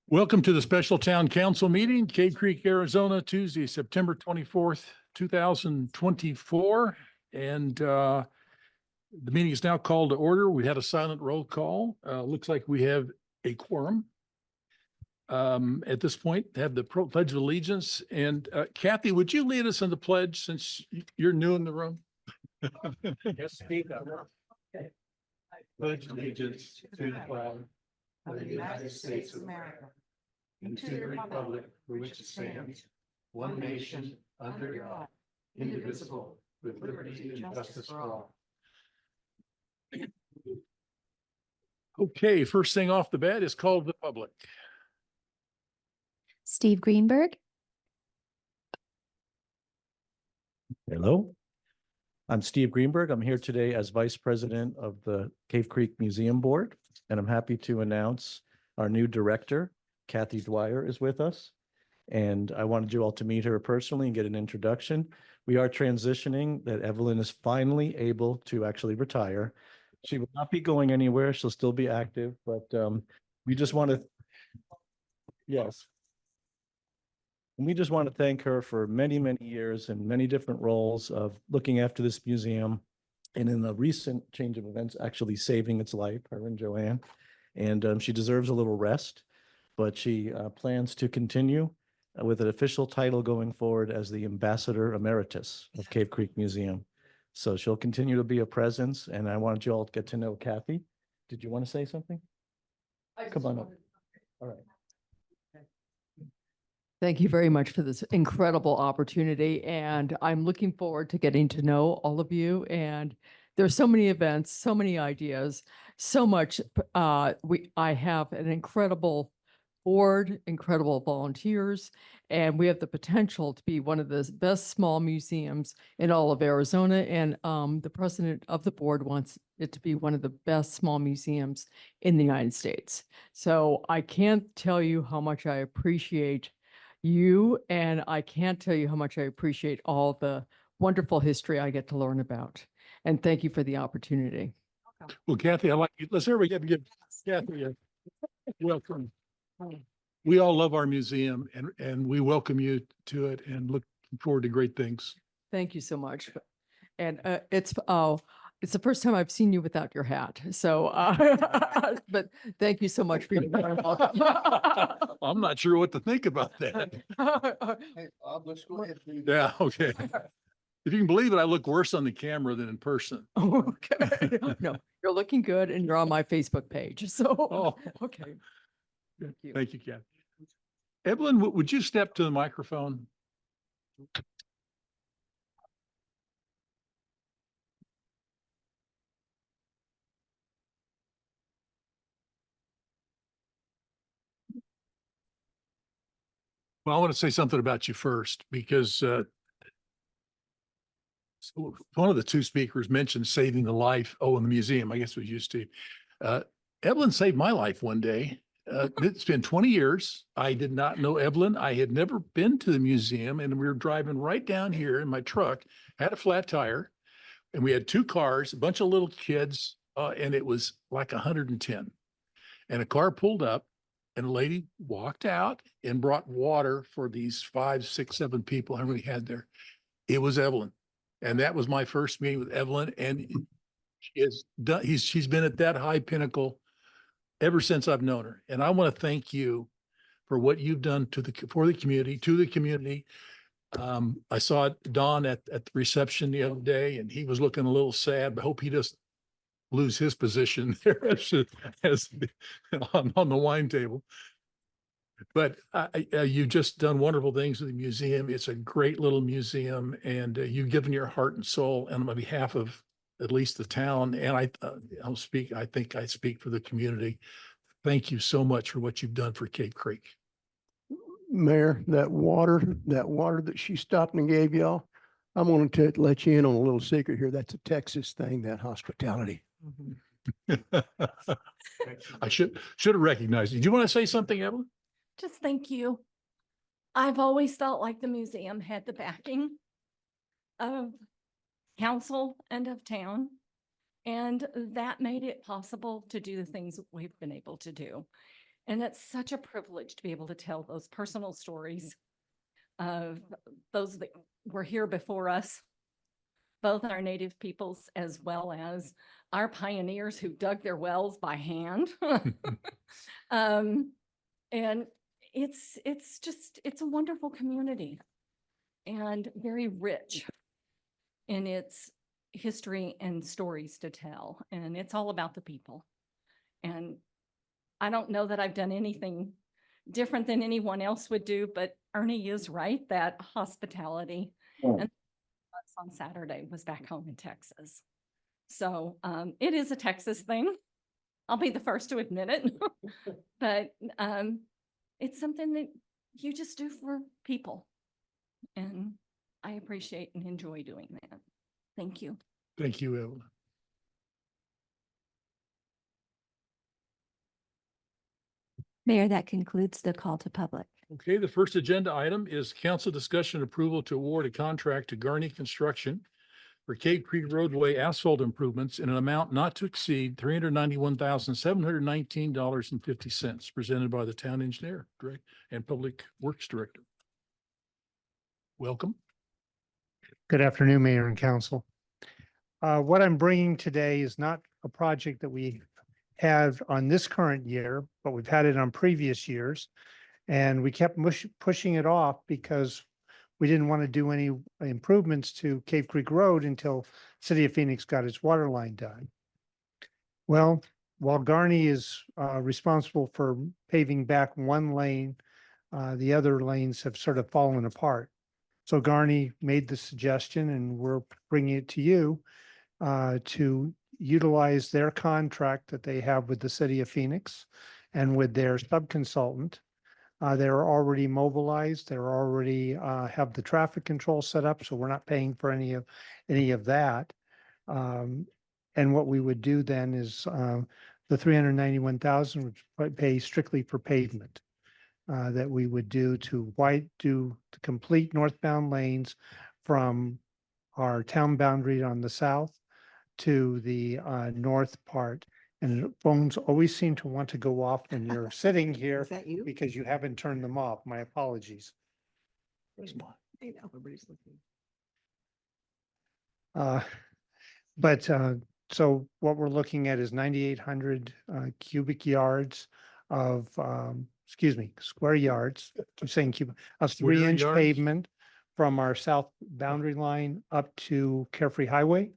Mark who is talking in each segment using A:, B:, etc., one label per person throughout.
A: Welcome to the special town council meeting, Cave Creek, Arizona, Tuesday, September 24th, 2024. And the meeting is now called to order. We had a silent roll call. Looks like we have a quorum. At this point, have the Pledge of Allegiance. And Kathy, would you lead us in the pledge since you're new in the room?
B: Yes, speak up.
A: Okay. Pledge allegiance to the flag of the United States of America and to the republic for which it stands, one nation, under God, indivisible, with liberty and justice for all. Okay, first thing off the bat is called the public.
C: Steve Greenberg.
B: Hello, I'm Steve Greenberg. I'm here today as Vice President of the Cave Creek Museum Board, and I'm happy to announce our new director, Kathy Dwyer, is with us. And I wanted you all to meet her personally and get an introduction. We are transitioning that Evelyn is finally able to actually retire. She will not be going anywhere. She'll still be active, but we just want to, yes. And we just want to thank her for many, many years and many different roles of looking after this museum. And in the recent change of events, actually saving its life, her and Joanne. And she deserves a little rest, but she plans to continue with an official title going forward as the Ambassador Emeritus of Cave Creek Museum. So she'll continue to be a presence, and I wanted you all to get to know Kathy. Did you want to say something? Come on up. All right.
D: Thank you very much for this incredible opportunity, and I'm looking forward to getting to know all of you. And there's so many events, so many ideas, so much. I have an incredible board, incredible volunteers, and we have the potential to be one of the best small museums in all of Arizona. And the president of the board wants it to be one of the best small museums in the United States. So I can't tell you how much I appreciate you, and I can't tell you how much I appreciate all the wonderful history I get to learn about. And thank you for the opportunity.
A: Well, Kathy, I like you. Let's everybody give Kathy a welcome. We all love our museum and we welcome you to it and look forward to great things.
D: Thank you so much. And it's the first time I've seen you without your hat. So, but thank you so much for your
A: I'm not sure what to think about that.
E: Hey, Bob, let's go ahead.
A: Yeah, okay. If you can believe it, I look worse on the camera than in person.
D: Okay. No, you're looking good and you're on my Facebook page. So,
A: Oh.
D: okay. Thank you.
A: Thank you, Kathy. Evelyn, would you step to the microphone? Well, I want to say something about you first because one of the two speakers mentioned saving the life. Oh, in the museum, I guess it was you, Steve. Evelyn saved my life one day. It's been 20 years. I did not know Evelyn. I had never been to the museum, and we were driving right down here in my truck, had a flat tire, and we had two cars, a bunch of little kids, and it was like 110. And a car pulled up, and a lady walked out and brought water for these 5, 6, 7 people I really had there. It was Evelyn. And that was my first meeting with Evelyn. And she's been at that high pinnacle ever since I've known her. And I want to thank you for what you've done for the community, to the community. I saw Don at the reception the other day, and he was looking a little sad, but hope he doesn't lose his position there as on the wine table. But you've just done wonderful things with the museum. It's a great little museum, and you've given your heart and soul. And on behalf of at least the town, and I think I speak for the community. Thank you so much for what you've done for Cave Creek.
E: Mayor, that water that she stopped and gave y'all, I'm going to let you in on a little secret here. That's a Texas thing, that hospitality.
A: I should have recognized you. Do you want to say something, Evelyn?
F: Just thank you. I've always felt like the museum had the backing of council and of town, and that made it possible to do the things we've been able to do. And it's such a privilege to be able to tell those personal stories of those that were here before us, both our native peoples as well as our pioneers who dug their wells by hand. And it's a wonderful community and very rich in its history and stories to tell. And it's all about the people. And I don't know that I've done anything different than anyone else would do, but Ernie is right, that hospitality and on Saturday was back home in Texas. So it is a Texas thing. I'll be the first to admit it. But it's something that you just do for people. And I appreciate and enjoy doing that. Thank you.
A: Thank you, Evelyn.
C: Mayor, that concludes the call to public.
A: Okay, the first agenda item is council discussion approval to award a contract to Garney Construction for Cave Creek roadway asphalt improvements in an amount not to exceed $391,719.50, presented by the town engineer and public works director. Welcome.
G: Good afternoon, Mayor and Council. What I'm bringing today is not a project that we have on this current year, but we've had it on previous years. And we kept pushing it off because we didn't want to do any improvements to Cave Creek Road until City of Phoenix got its water line done. Well, while Garney is responsible for paving back one lane, the other lanes have sort of fallen apart. So Garney made the suggestion, and we're bringing it to you to utilize their contract that they have with the City of Phoenix and with their subconsultant. They're already mobilized. They're already have the traffic control set up, so we're not paying for any of that. And what we would do then is the 391,000 would pay strictly for pavement that we would do to complete northbound lanes from our town boundary on the south to the north part. And phones always seem to want to go off when you're sitting here
C: Is that you?
G: because you haven't turned them off. My apologies.
A: Where's mine?
C: I know, everybody's looking.
G: So what we're looking at is 9,800 cubic yards of, square yards, I'm saying cubic, a
A: Square
G: 3-inch
A: yards?
G: pavement from our south boundary line up to Carefree Highway.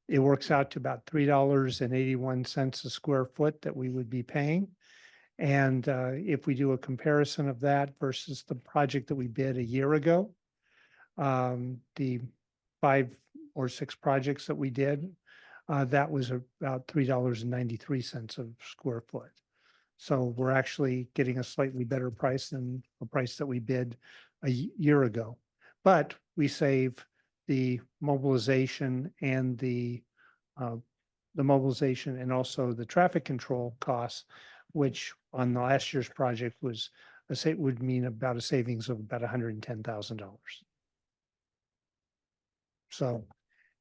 G: It works out to about $3.81 a square foot that we would be paying. And if we do a comparison of that versus the project that we bid a year ago, the 5 or 6 projects that we did, that was about $3.93 a square foot. So we're actually getting a slightly better price than the price that we bid a year ago. But we save the mobilization and the mobilization and also the traffic control costs, which on the last year's project would mean about a savings of about $110,000. So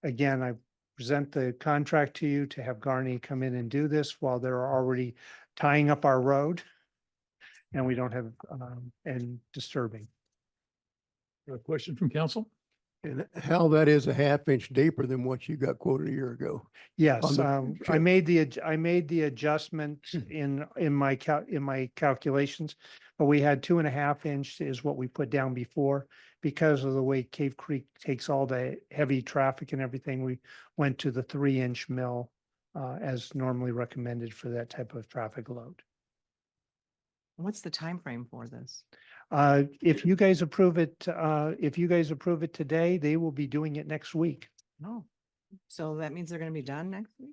G: again, I present the contract to you to have Garney come in and do this while they're already tying up our road and we don't have, and disturbing.
A: A question from council?
E: And how that is a half-inch deeper than what you got quoted a year ago.
G: Yes,
E: On the
G: I
E: chip.
G: made the adjustment in my calculations, but we had 2.5 inch is what we put down before. Because of the way Cave Creek takes all the heavy traffic and everything, we went to the 3-inch mill as normally recommended for that type of traffic load.
H: What's the time frame for this?
G: If you guys approve it, today, they will be doing it next week.
H: No. So that means they're going to be done next week?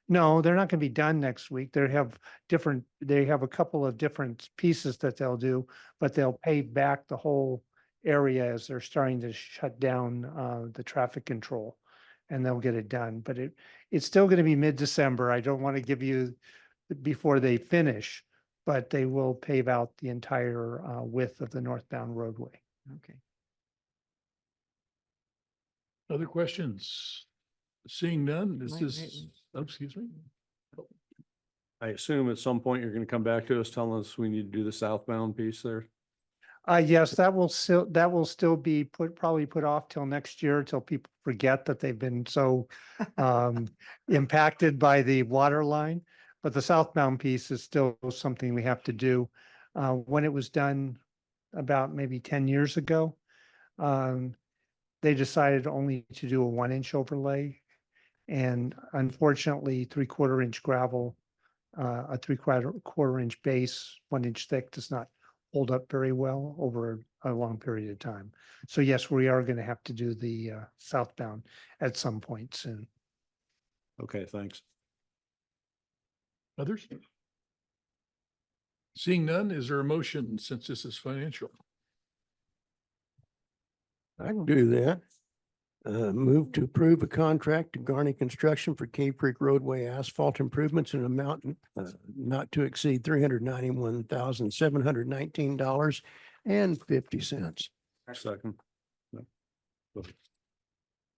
G: No, they're not going to be done next week. They have a couple of different pieces that they'll do, but they'll pave back the whole area as they're starting to shut down the traffic control, and they'll get it done. But it's still going to be mid-December. I don't want to give you before they finish, but they will pave out the entire width of the northbound roadway.
H: Okay.
A: Other questions? Seeing none, this
H: Wait,
A: is,
H: wait, wait.
A: oh, excuse me.
I: I assume at some point you're going to come back to us telling us we need to do the southbound piece there.
G: Yes, that will still be probably put off till next year, till people forget that they've been so impacted by the water line. But the southbound piece is still something we have to do. When it was done about maybe 10 years ago, they decided only to do a 1-inch overlay. And unfortunately, 3/4 inch gravel, a 3/4 inch base, 1 inch thick, does not hold up very well over a long period of time. So yes, we are going to have to do the southbound at some point soon.
I: Okay, thanks.
A: Others? Seeing none, is there a motion since this is financial?
E: I can do that. Move to approve a contract to Garney Construction for Cave Creek roadway asphalt improvements in an amount not to exceed $391,719.50.
I: Second.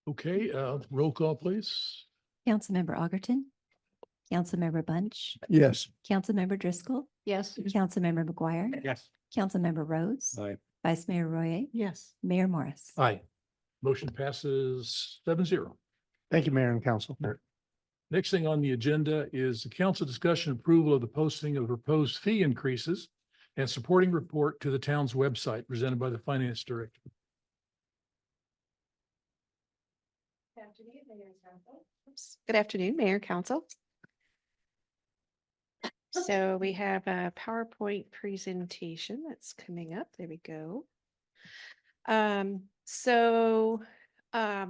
A: Okay, roll call, please.
C: Councilmember Augurton, Councilmember Bunch,
E: Yes.
C: Councilmember Driscoll,
H: Yes.
C: Councilmember McGuire,
I: Yes.
C: Councilmember Rose,
I: Aye.
C: Vice Mayor Royer,
H: Yes.
C: Mayor Morris.
A: Aye. Motion passes 7-0.
G: Thank you, Mayor and Council.
A: Next thing on the agenda is the council discussion approval of the posting of proposed fee increases and supporting report to the town's website presented by the finance director.
J: Good afternoon, Mayor and Council. So we have a PowerPoint presentation that's coming up. There we go.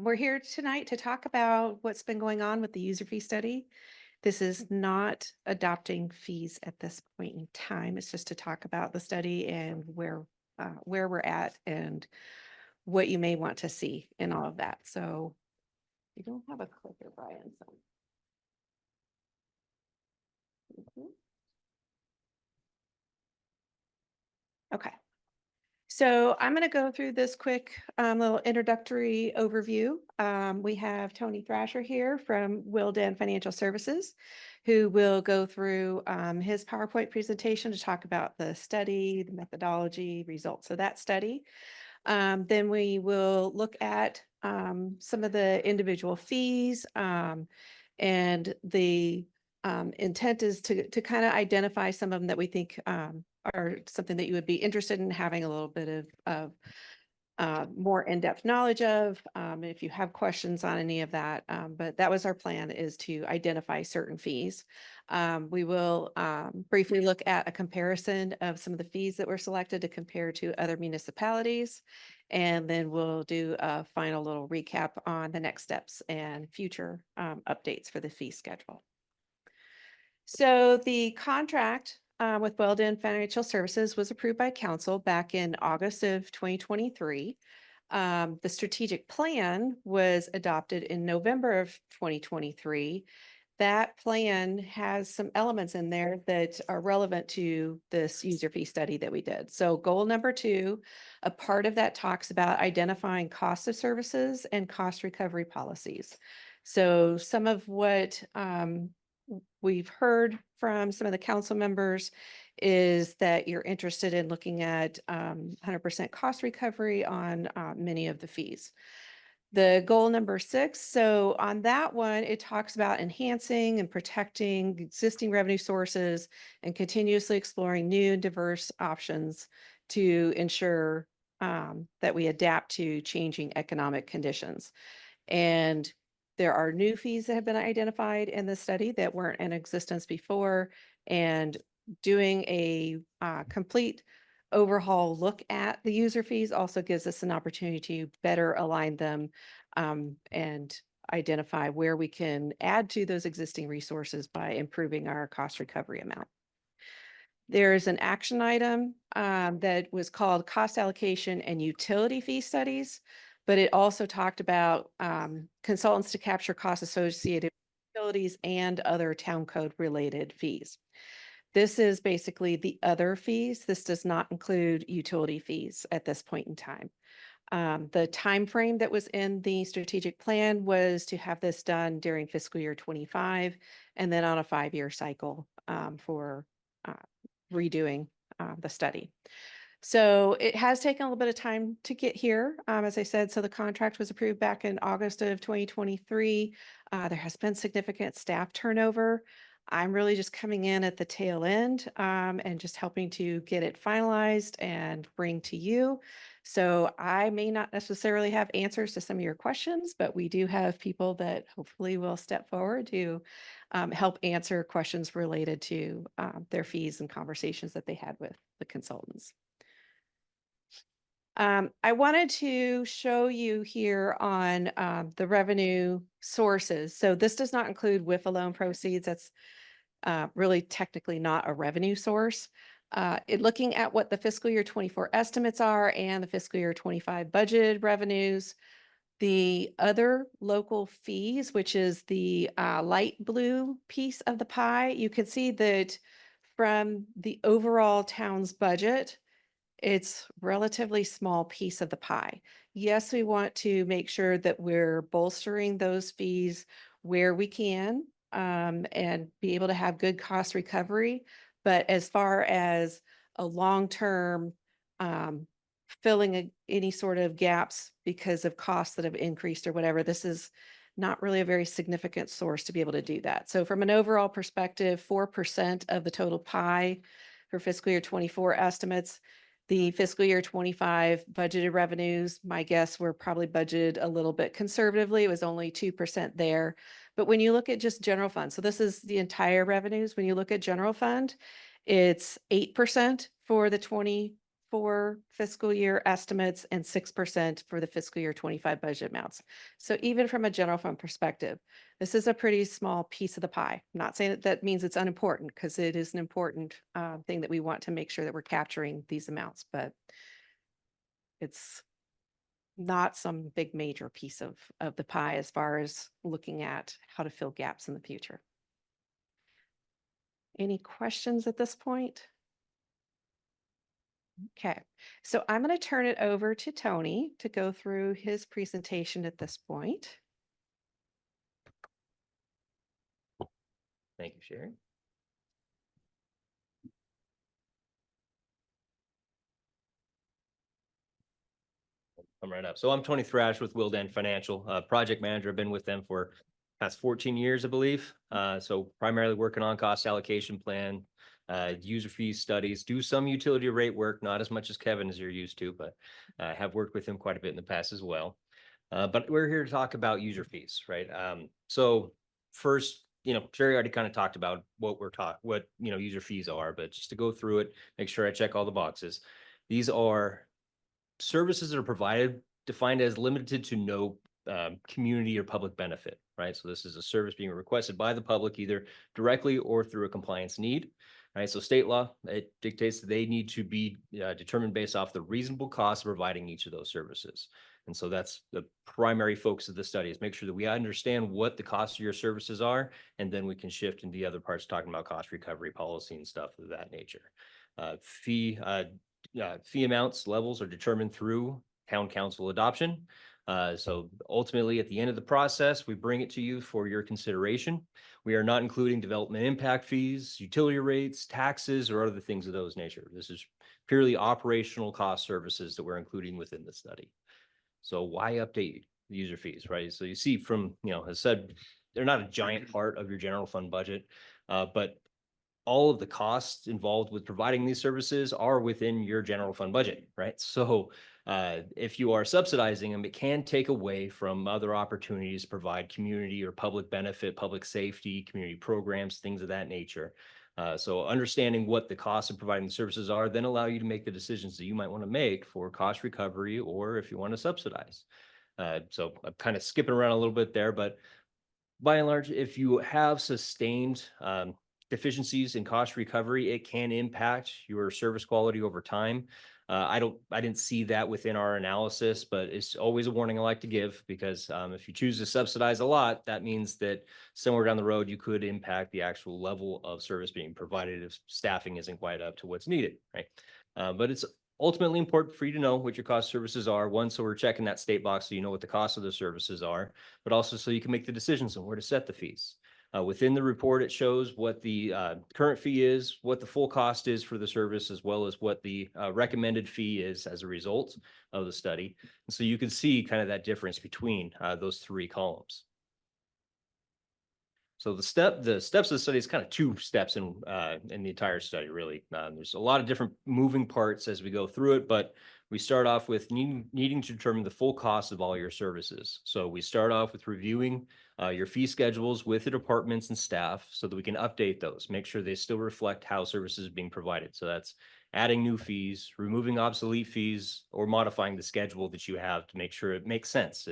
J: We're here tonight to talk about what's been going on with the user fee study. This is not adopting fees at this point in time. It's just to talk about the study and where we're at and what you may want to see in all of that. So you don't have a clicker, Brian. So. Okay. So I'm going to go through this quick little introductory overview. We have Tony Thrasher here from Wildan Financial Services, who will go through his PowerPoint presentation to talk about the study, the methodology, results of that study. Then we will look at some of the individual fees, and the intent is to kind of identify some of them that we think are something that you would be interested in having a little bit of more in-depth knowledge of, if you have questions on any of that. But that was our plan, is to identify certain fees. We will briefly look at a comparison of some of the fees that were selected to compare to other municipalities. And then we'll do a final little recap on the next steps and future updates for the fee schedule. So the contract with Weldon Financial Services was approved by council back in August of 2023. The strategic plan was adopted in November of 2023. That plan has some elements in there that are relevant to this user fee study that we did. So goal number 2, a part of that talks about identifying cost of services and cost recovery policies. So some of what we've heard from some of the council members is that you're interested in looking at 100% cost recovery on many of the fees. The goal number 6, so on that one, it talks about enhancing and protecting existing revenue sources and continuously exploring new and diverse options to ensure that we adapt to changing economic conditions. And there are new fees that have been identified in the study that weren't in existence before, and doing a complete overhaul look at the user fees also gives us an opportunity to better align them and identify where we can add to those existing resources by improving our cost recovery amount. There's an action item that was called cost allocation and utility fee studies, but it also talked about consultants to capture costs associated with utilities and other town code related fees. This is basically the other fees. This does not include utility fees at this point in time. The time frame that was in the strategic plan was to have this done during fiscal year 25 and then on a 5-year cycle for redoing the study. So it has taken a little bit of time to get here. As I said, so the contract was approved back in August of 2023. There has been significant staff turnover. I'm really just coming in at the tail end and just helping to get it finalized and bring to you. So I may not necessarily have answers to some of your questions, but we do have people that hopefully will step forward to help answer questions related to their fees and conversations that they had with the consultants. I wanted to show you here on the revenue sources. So this does not include WIFA loan proceeds. That's really technically not a revenue source. Looking at what the fiscal year 24 estimates are and the fiscal year 25 budgeted revenues, the other local fees, which is the light blue piece of the pie, you can see that from the overall town's budget, it's relatively small piece of the pie. Yes, we want to make sure that we're bolstering those fees where we can and be able to have good cost recovery. But as far as a long-term filling any sort of gaps because of costs that have increased or whatever, this is not really a very significant source to be able to do that. So from an overall perspective, 4% of the total pie for fiscal year 24 estimates. The fiscal year 25 budgeted revenues, my guess were probably budgeted a little bit conservatively. It was only 2% there. But when you look at just general fund, so this is the entire revenues. When you look at general fund, it's 8% for the 24 fiscal year estimates and 6% for the fiscal year 25 budget amounts. So even from a general fund perspective, this is a pretty small piece of the pie. I'm not saying that means it's unimportant, because it is an important thing that we want to make sure that we're capturing these amounts, but it's not some big major piece of the pie as far as looking at how to fill gaps in the future. Any questions at this point? Okay, so I'm going to turn it over to Tony to go through his presentation at this point.
K: Thank you, Sherry. Come right up. So I'm Tony Thrash with Wildan Financial, project manager. I've been with them for past 14 years, I believe. So primarily working on cost allocation plan, user fee studies, do some utility rate work, not as much as Kevin as you're used to, but I have worked with him quite a bit in the past as well. But we're here to talk about user fees, right? So first, Sherry already kind of talked about what user fees are, but just to go through it, make sure I check all the boxes. These are services that are provided, defined as limited to no community or public benefit, right? So this is a service being requested by the public, either directly or through a compliance need, right? So state law, it dictates that they need to be determined based off the reasonable cost of providing each of those services. And so that's the primary focus of the study, is make sure that we understand what the cost of your services are, and then we can shift into the other parts talking about cost recovery policy and stuff of that nature. Fee amounts levels are determined through town council adoption. So ultimately, at the end of the process, we bring it to you for your consideration. We are not including development impact fees, utility rates, taxes, or other things of those nature. This is purely operational cost services that we're including within the study. So why update the user fees, right? So you see from, as said, they're not a giant part of your general fund budget, but all of the costs involved with providing these services are within your general fund budget, right? So if you are subsidizing them, it can take away from other opportunities to provide community or public benefit, public safety, community programs, things of that nature. So understanding what the costs of providing the services are, then allow you to make the decisions that you might want to make for cost recovery, or if you want to subsidize. So I'm kind of skipping around a little bit there, but by and large, if you have sustained deficiencies in cost recovery, it can impact your service quality over time. I didn't see that within our analysis, but it's always a warning I like to give, because if you choose to subsidize a lot, that means that somewhere down the road, you could impact the actual level of service being provided if staffing isn't quite up to what's needed, right? But it's ultimately important for you to know what your cost of services are. One, so we're checking that state box so you know what the cost of the services are, but also so you can make the decisions on where to set the fees. Within the report, it shows what the current fee is, what the full cost is for the service, as well as what the recommended fee is as a result of the study. And so you can see kind of that difference between those three columns. So the steps of the study is kind of two steps in the entire study, really. There's a lot of different moving parts as we go through it, but we start off with needing to determine the full cost of all your services. So we start off with reviewing your fee schedules with the departments and staff so that we can update those, make sure they still reflect how services are being provided. So that's adding new fees, removing obsolete fees, or modifying the schedule that you have to make sure it makes sense.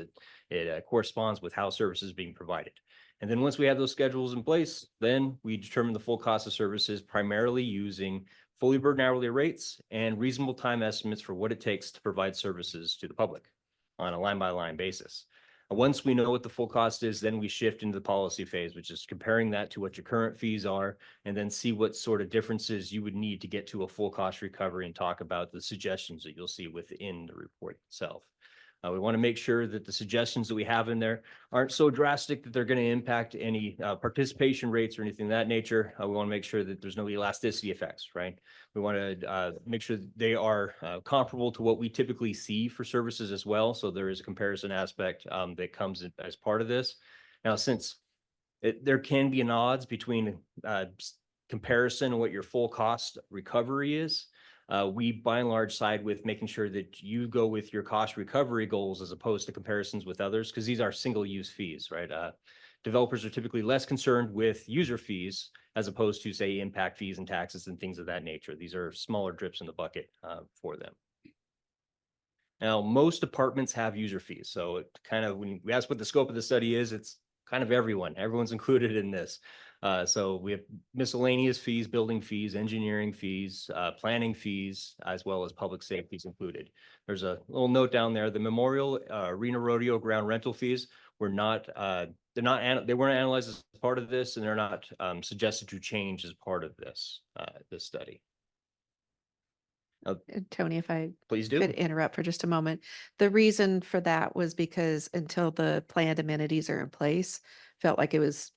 K: It corresponds with how services are being provided. And then once we have those schedules in place, then we determine the full cost of services primarily using fully burdened hourly rates and reasonable time estimates for what it takes to provide services to the public on a line-by-line basis. And once we know what the full cost is, then we shift into the policy phase, which is comparing that to what your current fees are, and then see what sort of differences you would need to get to a full cost recovery and talk about the suggestions that you'll see within the report itself. We want to make sure that the suggestions that we have in there aren't so drastic that they're going to impact any participation rates or anything of that nature. We want to make sure that there's no elasticity effects, right? We want to make sure that they are comparable to what we typically see for services as well. So there is a comparison aspect that comes as part of this. Now, since there can be an odds between comparison and what your full cost recovery is, we by and large side with making sure that you go with your cost recovery goals as opposed to comparisons with others, because these are single use fees, right? Developers are typically less concerned with user fees as opposed to, say, impact fees and taxes and things of that nature. These are smaller drips in the bucket for them. Now, most departments have user fees. So it kind of, when we ask what the scope of the study is, it's kind of everyone. Everyone's included in this. So we have miscellaneous fees, building fees, engineering fees, planning fees, as well as public safety included. There's a little note down there. The Memorial Arena Rodeo ground rental fees were not, they weren't analyzed as part of this, and they're not suggested to change as part of this study.
J: Tony, if I
K: Please do.
J: could interrupt for just a moment. The reason for that was because until the planned amenities are in place, felt like it was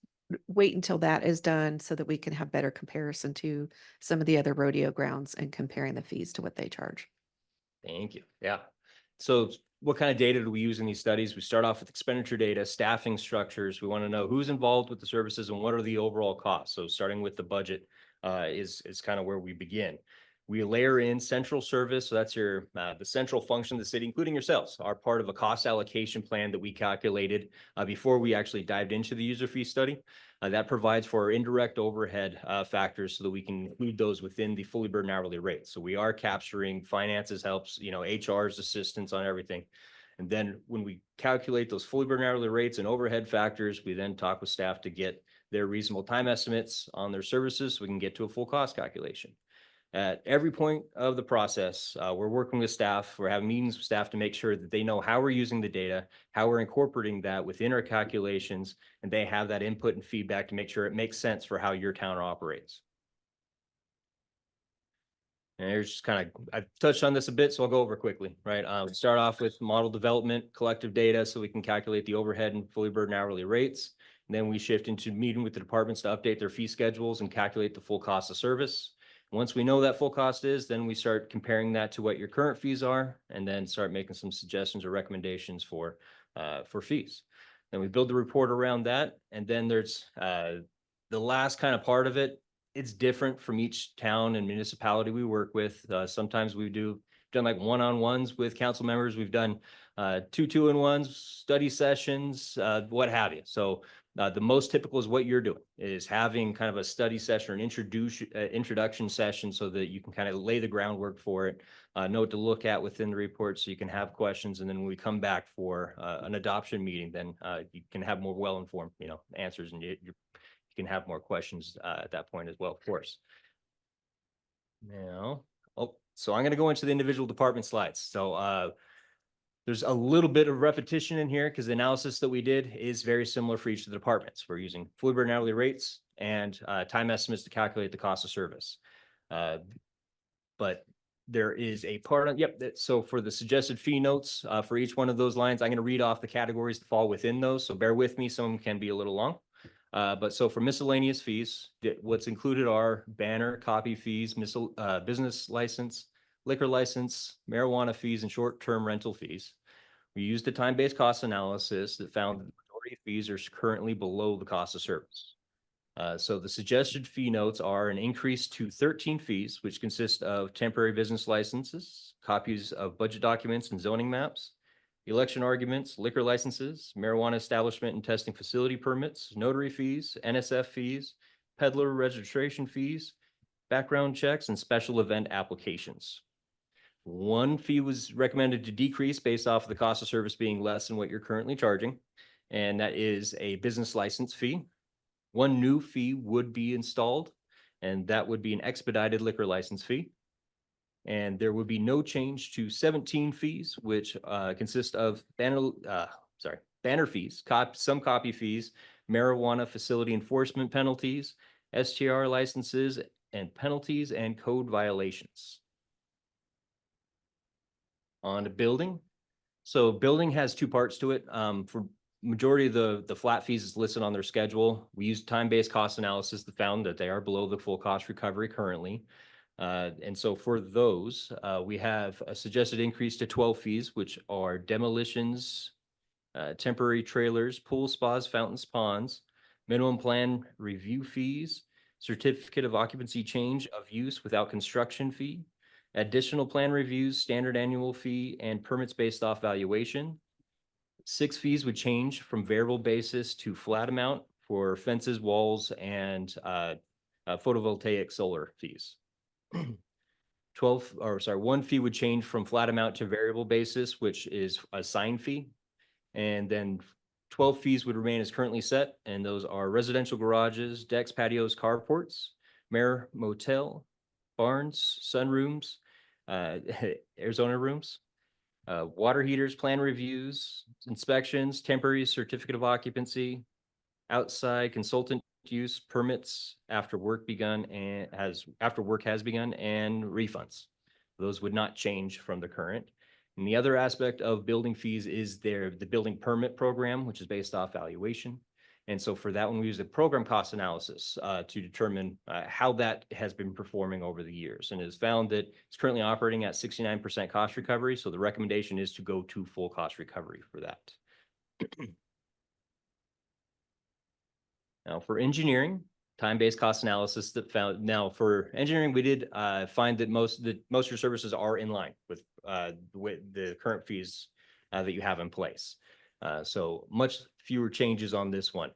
J: wait until that is done so that we can have better comparison to some of the other rodeo grounds and comparing the fees to what they charge.
K: Thank you. Yeah. So what kind of data do we use in these studies? We start off with expenditure data, staffing structures. We want to know who's involved with the services and what are the overall costs. So starting with the budget is kind of where we begin. We layer in central service. So that's your the central function of the city, including yourselves, are part of a cost allocation plan that we calculated before we actually dived into the user fee study. That provides for indirect overhead factors so that we can include those within the fully burdened hourly rate. So we are capturing finances, helps, HR's assistance on everything. And then when we calculate those fully burdened hourly rates and overhead factors, we then talk with staff to get their reasonable time estimates on their services so we can get to a full cost calculation. At every point of the process, we're working with staff. We're having meetings with staff to make sure that they know how we're using the data, how we're incorporating that within our calculations, and they have that input and feedback to make sure it makes sense for how your town operates. And there's just kind of, I've touched on this a bit, so I'll go over quickly, right? We start off with model development, collective data, so we can calculate the overhead and fully burdened hourly rates. And then we shift into meeting with the departments to update their fee schedules and calculate the full cost of service. Once we know that full cost is, then we start comparing that to what your current fees are, and then start making some suggestions or recommendations for fees. Then we build the report around that, and then there's the last kind of part of it. It's different from each town and municipality we work with. Sometimes we've done like one-on-ones with council members. We've done 2-2-in-1s, study sessions, what have you. So the most typical is what you're doing, is having kind of a study session or an introduction session so that you can kind of lay the groundwork for it, know what to look at within the report so you can have questions. And then when we come back for an adoption meeting, then you can have more well-informed, answers, and you can have more questions at that point as well, of course. Now, so I'm going to go into the individual department slides. So there's a little bit of repetition in here because the analysis that we did is very similar for each of the departments. We're using fully burdened hourly rates and time estimates to calculate the cost of service. But there is a part on, yep, so for the suggested fee notes, for each one of those lines, I'm gonna read off the categories that fall within those, so bear with me, some of them can be a little long. But so for miscellaneous fees, what's included are banner, copy fees, business license, liquor license, marijuana fees, and short-term rental fees. We used a time-based cost analysis that found that the majority of fees are currently below the cost of service. So the suggested fee notes are an increase to 13 fees, which consist of temporary business licenses, copies of budget documents and zoning maps, election arguments, liquor licenses, marijuana establishment and testing facility permits, notary fees, NSF fees, peddler registration fees, background checks, and special event applications. One fee was recommended to decrease based off of the cost of service being less than what you're currently charging, and that is a business license fee. One new fee would be installed, and that would be an expedited liquor license fee. And there would be no change to 17 fees, which consist of banner fees, some copy fees, marijuana facility enforcement penalties, STR licenses and penalties, and code violations. On to building. So building has two parts to it. For majority of the flat fees is listed on their schedule. We use time-based cost analysis that found that they are below the full cost recovery currently. And so for those, we have a suggested increase to 12 fees, which are demolitions, temporary trailers, pool spas, fountains, ponds, minimum plan review fees, certificate of occupancy change of use without construction fee, additional plan reviews, standard annual fee, and permits based off valuation. 6 fees would change from variable basis to flat amount for fences, walls, and photovoltaic solar fees. 1 fee would change from flat amount to variable basis, which is a sign fee. And then 12 fees would remain as currently set, and those are residential garages, decks, patios, carports, motel, barns, sunrooms, Arizona rooms, water heaters, plan reviews, inspections, temporary certificate of occupancy, outside consultant use permits after work has begun, and refunds. Those would not change from the current. And the other aspect of building fees is the building permit program, which is based off valuation. And so for that one, we use a program cost analysis to determine how that has been performing over the years, and has found that it's currently operating at 69% cost recovery. So the recommendation is to go to full cost recovery for that. Now for engineering, time-based cost analysis that found, now for engineering, we did find that most of your services are in line with the current fees that you have in place. So much fewer changes on this one.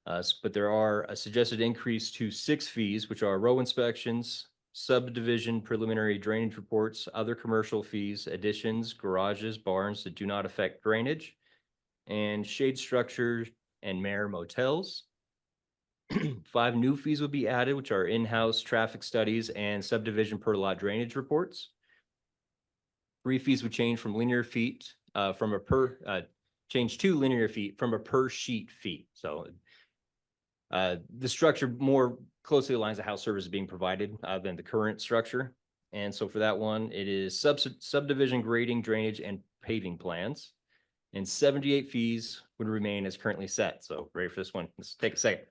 K: But there are a suggested increase to 6 fees, which are row inspections, subdivision preliminary drainage reports, other commercial fees, additions, garages, barns that do not affect drainage, and shade structures and motels. 5 new fees will be added, which are in-house traffic studies and subdivision per lot drainage reports. 3 fees would change from linear feet change to linear feet from a per sheet fee. So the structure more closely aligns to how service is being provided than the current structure. And so for that one, it is subdivision grading, drainage, and paving plans. And 78 fees would remain as currently set. So ready for this one? Let's take a second.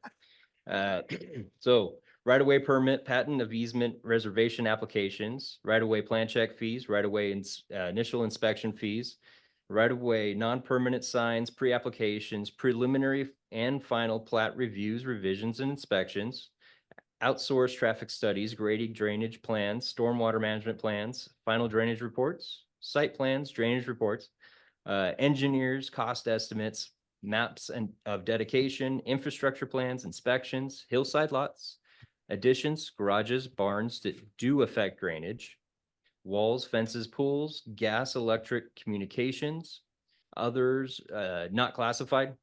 K: So right-of-way permit, patent of easement reservation applications, right-of-way plan check fees, right-of-way initial inspection fees, right-of-way non-permanent signs, pre-applications, preliminary and final plat reviews, revisions, and inspections, outsourced traffic studies, grading, drainage plans, stormwater management plans, final drainage reports, site plans, drainage reports, engineers, cost estimates, maps and of dedication, infrastructure plans, inspections, hillside lots, additions, garages, barns that do affect drainage, walls, fences, pools, gas, electric, communications, others not classified,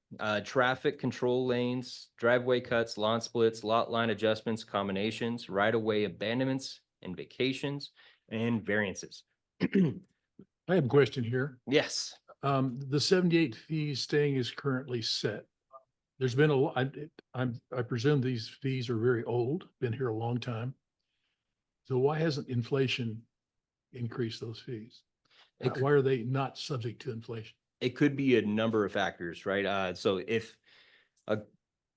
K: traffic control lanes, driveway cuts, lawn splits, lot line adjustments, combinations, right-of-way abandonments and vacations, and variances.
A: I have a question here.
K: Yes.
A: The 78 fees staying is currently set. There's been I presume these fees are very old, been here a long time. So why hasn't inflation increase those fees?
K: It could-
A: Why are they not subject to inflation?
K: It could be a number of factors, right? So if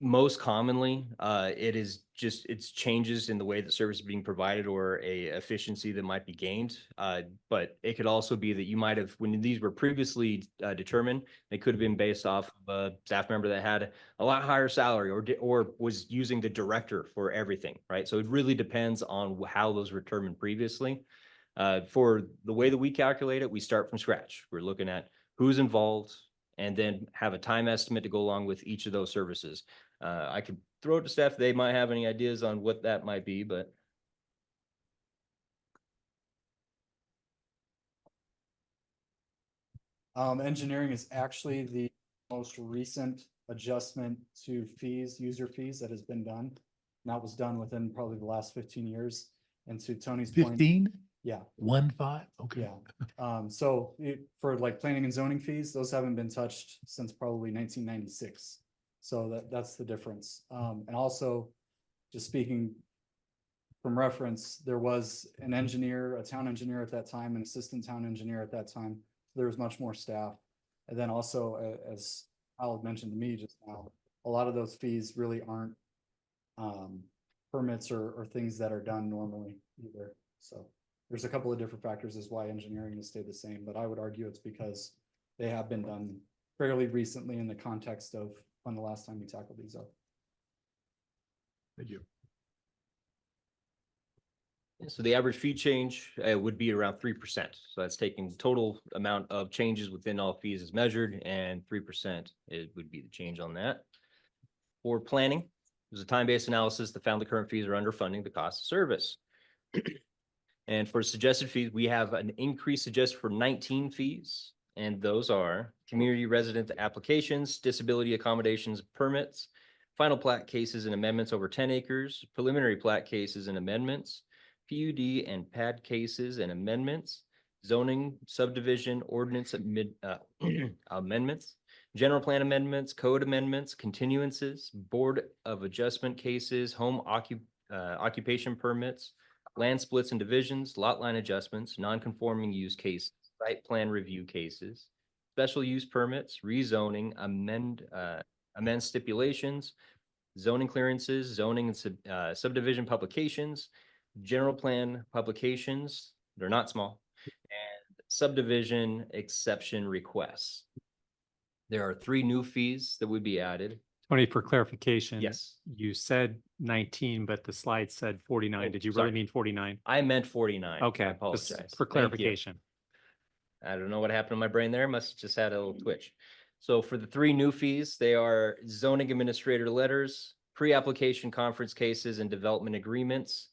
K: most commonly, it's changes in the way the service is being provided or a efficiency that might be gained. But it could also be that you might have, when these were previously determined, they could have been based off of a staff member that had a lot higher salary or was using the director for everything, right? So it really depends on how those were determined previously. For the way that we calculate it, we start from scratch. We're looking at who's involved and then have a time estimate to go along with each of those services. I could throw it to staff. They might have any ideas on what that might be, but.
L: Engineering is actually the most recent adjustment to fees, user fees that has been done. And that was done within probably the last 15 years. And to Tony's point.
A: 15?
L: Yeah.
A: 1.5? Okay.
L: Yeah. So for like planning and zoning fees, those haven't been touched since probably 1996. So that's the difference. And also just speaking from reference, there was an engineer, a town engineer at that time, an assistant town engineer at that time. There was much more staff. And then also, as Al had mentioned to me just now, a lot of those fees really aren't permits or things that are done normally either. So there's a couple of different factors as why engineering has stayed the same, but I would argue it's because they have been done fairly recently in the context of when the last time we tackled these up.
A: Thank you.
K: So the average fee change would be around 3%. So that's taking the total amount of changes within all fees as measured, and 3% it would be the change on that. For planning, there's a time-based analysis that found the current fees are underfunding the cost of service. And for suggested fees, we have an increase suggested for 19 fees, and those are community resident applications, disability accommodations permits, final plat cases and amendments over 10 acres, preliminary plat cases and amendments, PUD and PAD cases and amendments, zoning subdivision ordinance amendments, general plan amendments, code amendments, continuances, board of adjustment cases, home occupation permits, land splits and divisions, lot line adjustments, non-conforming use cases, site plan review cases, special use permits, rezoning, amend stipulations, zoning clearances, zoning and subdivision publications, general plan publications, they're not small, and subdivision exception requests. There are 3 new fees that would be added.
M: Tony, for clarification.
K: Yes.
M: You said 19, but the slide said 49.
K: Oh,
M: Did you
K: sorry.
M: really mean 49?
K: I meant 49. I
M: Okay, just
K: apologize.
M: for
K: Thank you.
M: clarification.
K: I don't know what happened in my brain there. Must have just had a little twitch. So for the 3 new fees, they are zoning administrator letters, pre-application conference cases, and development agreements.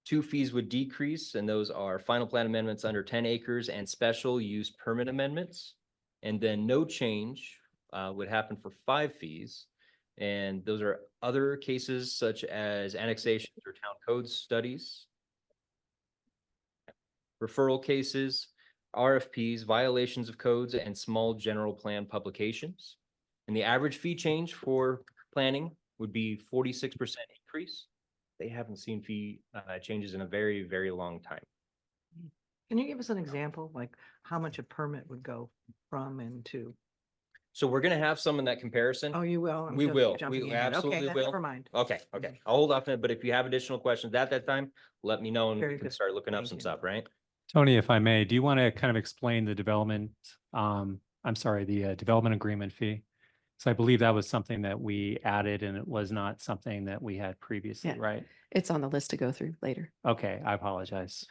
K: 2 fees would decrease, and those are final plan amendments under 10 acres and special use permit amendments. And then no change would happen for 5 fees. And those are other cases such as annexations or town code studies, referral cases, RFPs, violations of codes, and small general plan publications. And the average fee change for planning would be 46% increase. They haven't seen fee changes in a very, very long time.
H: Can you give us an example, like how much a permit would go from and to?
K: So we're gonna have some in that comparison.
H: Oh, you will? I'm
K: We
H: just
K: will.
H: jumping
K: We
H: ahead. Okay,
K: absolutely
H: then
K: will.
H: never mind.
K: Okay, I'll hold off on it, but if you have additional questions at that time, let me know and
H: Very
K: we can
H: good.
K: start looking up
H: Thank
K: some
H: you.
K: stuff, right?
M: Tony, if I may, do you want to kind of explain the development, the development agreement fee? So I believe that was something that we added and it was not something that we had previously,
N: Yeah.
M: right?
N: It's on the list to go through later.
M: Okay, I apologize.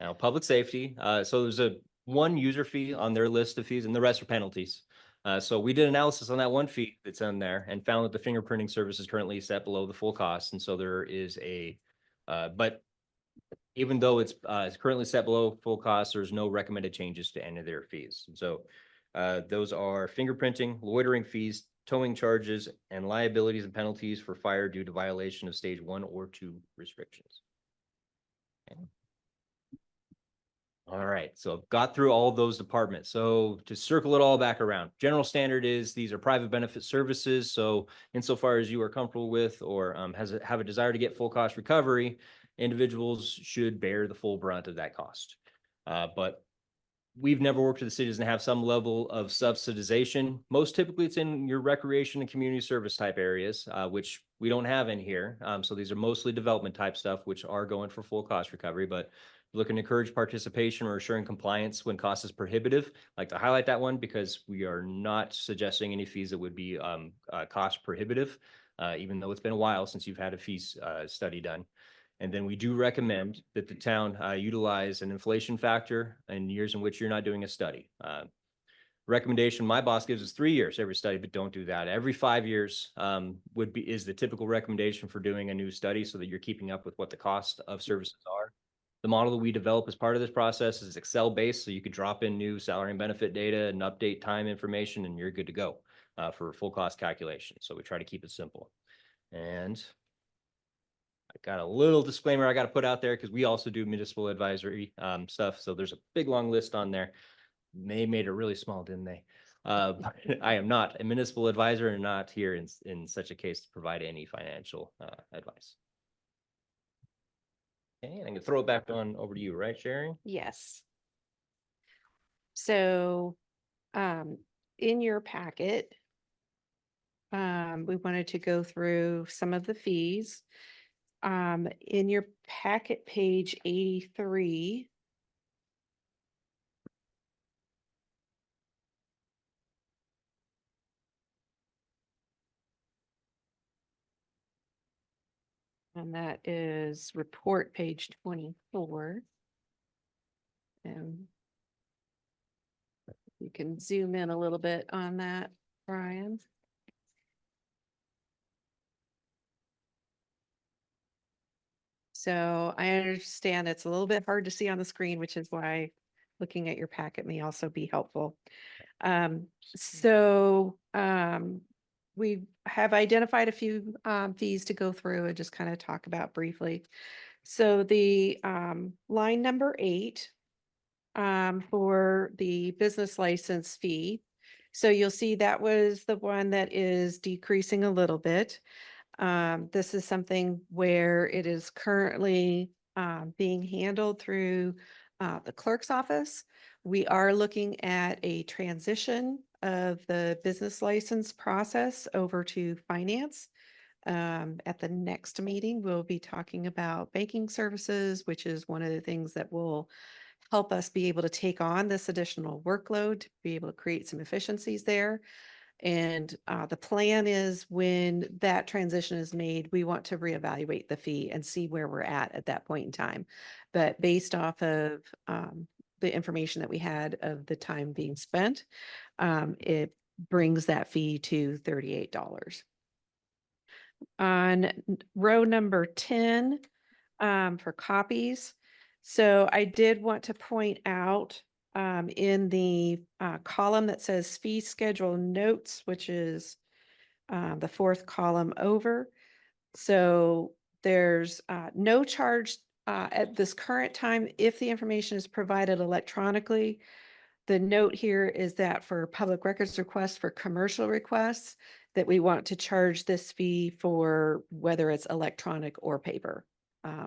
K: Now, public safety, so there's a 1 user fee on their list of fees and the rest are penalties. So we did analysis on that 1 fee that's in there and found that the fingerprinting service is currently set below the full cost. And so there is but even though it's currently set below full cost, there's no recommended changes to any of their fees. And so those are fingerprinting, loitering fees, towing charges, and liabilities and penalties for fire due to violation of stage 1 or 2 restrictions. Okay. All right, so I've got through all of those departments. So to circle it all back around, general standard is these are private benefit services. So insofar as you are comfortable with or have a desire to get full cost recovery, individuals should bear the full brunt of that cost. But we've never worked with the cities and have some level of subsidization. Most typically it's in your recreation and community service type areas, which we don't have in here. So these are mostly development type stuff, which are going for full cost recovery, but looking to encourage participation or assuring compliance when cost is prohibitive. I'd like to highlight that one because we are not suggesting any fees that would be cost prohibitive, even though it's been a while since you've had a fees study done. And then we do recommend that the town utilize an inflation factor in years in which you're not doing a study. Recommendation my boss gives us 3 years every study, but don't do that. Every 5 years is the typical recommendation for doing a new study so that you're keeping up with what the cost of services are. The model that we develop as part of this process is Excel based, so you could drop in new salary and benefit data and update time information and you're good to go for full cost calculation. So we try to keep it simple. And I got a little disclaimer I got to put out there because we also do municipal advisory stuff. So there's a big long list on there. They made it really small, didn't they? I am not a municipal advisor and not here in such a case to provide any financial advice. Okay, and I can throw it back on over to you, right, Sherry?
J: Yes. So, in your packet, we wanted to go through some of the fees. In your packet, page 83. And that is report page 24. And you can zoom in a little bit on that, Brian. So I understand it's a little bit hard to see on the screen, which is why looking at your packet may also be helpful. We have identified a few fees to go through and just kind of talk about briefly. So the line number 8 for the business license fee. So you'll see that was the one that is decreasing a little bit. This is something where it is currently being handled through the clerk's office. We are looking at a transition of the business license process over to finance. At the next meeting, we'll be talking about banking services, which is one of the things that will help us be able to take on this additional workload, to be able to create some efficiencies there. And the plan is when that transition is made, we want to reevaluate the fee and see where we're at that point in time. But based off of the information that we had of the time being spent, it brings that fee to $38. On row number 10 for copies. So I did want to point out in the column that says fee schedule notes, which is the 4th column over. So there's no charge at this current time if the information is provided electronically. The note here is that for public records requests, for commercial requests, that we want to charge this fee for whether it's electronic or paper.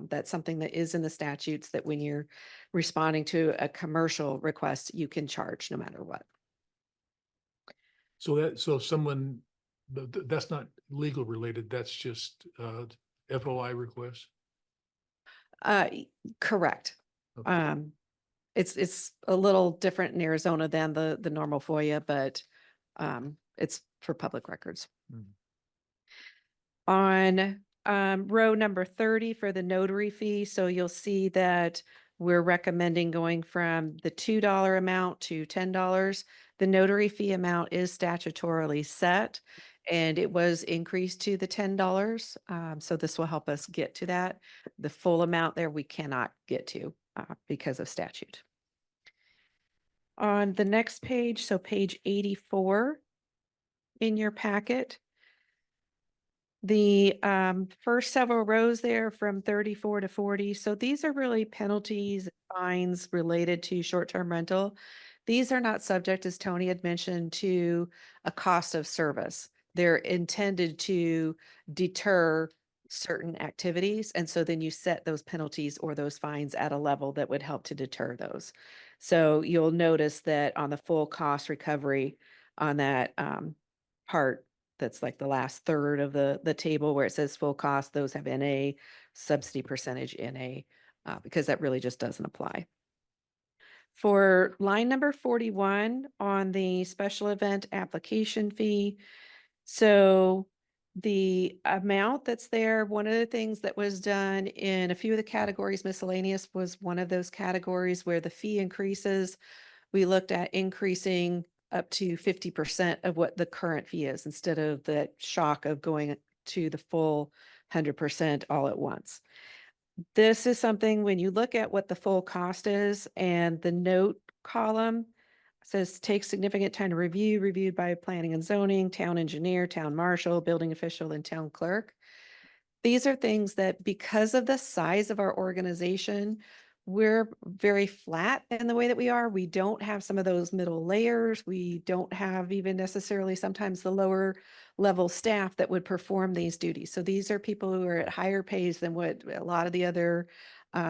J: That's something that is in the statutes that when you're responding to a commercial request, you can charge no matter what.
A: So if someone, that's not legal related, that's just FOI request?
J: Correct.
A: Okay.
J: It's a little different in Arizona than the normal FOIA, but it's for public records. On row number 30 for the notary fee. So you'll see that we're recommending going from the $2 amount to $10. The notary fee amount is statutorily set and it was increased to the $10. So this will help us get to that. The full amount there we cannot get to because of statute. On the next page, so page 84 in your packet, the first several rows there from 34 to 40. So these are really penalties, fines related to short-term rental. These are not subject, as Tony had mentioned, to a cost of service. They're intended to deter certain activities. And so then you set those penalties or those fines at a level that would help to deter those. So you'll notice that on the full cost recovery on that part, that's like the last third of the table where it says full cost, those have NA, subsidy percentage NA, because that really just doesn't apply. For line number 41 on the special event application fee, so the amount that's there, one of the things that was done in a few of the categories, miscellaneous was one of those categories where the fee increases. We looked at increasing up to 50% of what the current fee is instead of the shock of going to the full 100% all at once. This is something when you look at what the full cost is and the note column says takes significant time to review, reviewed by planning and zoning, town engineer, town marshal, building official, and town clerk. These are things that because of the size of our organization, we're very flat in the way that we are. We don't have some of those middle layers. We don't have even necessarily sometimes the lower level staff that would perform these duties. So these are people who are at higher pays than what a lot of the other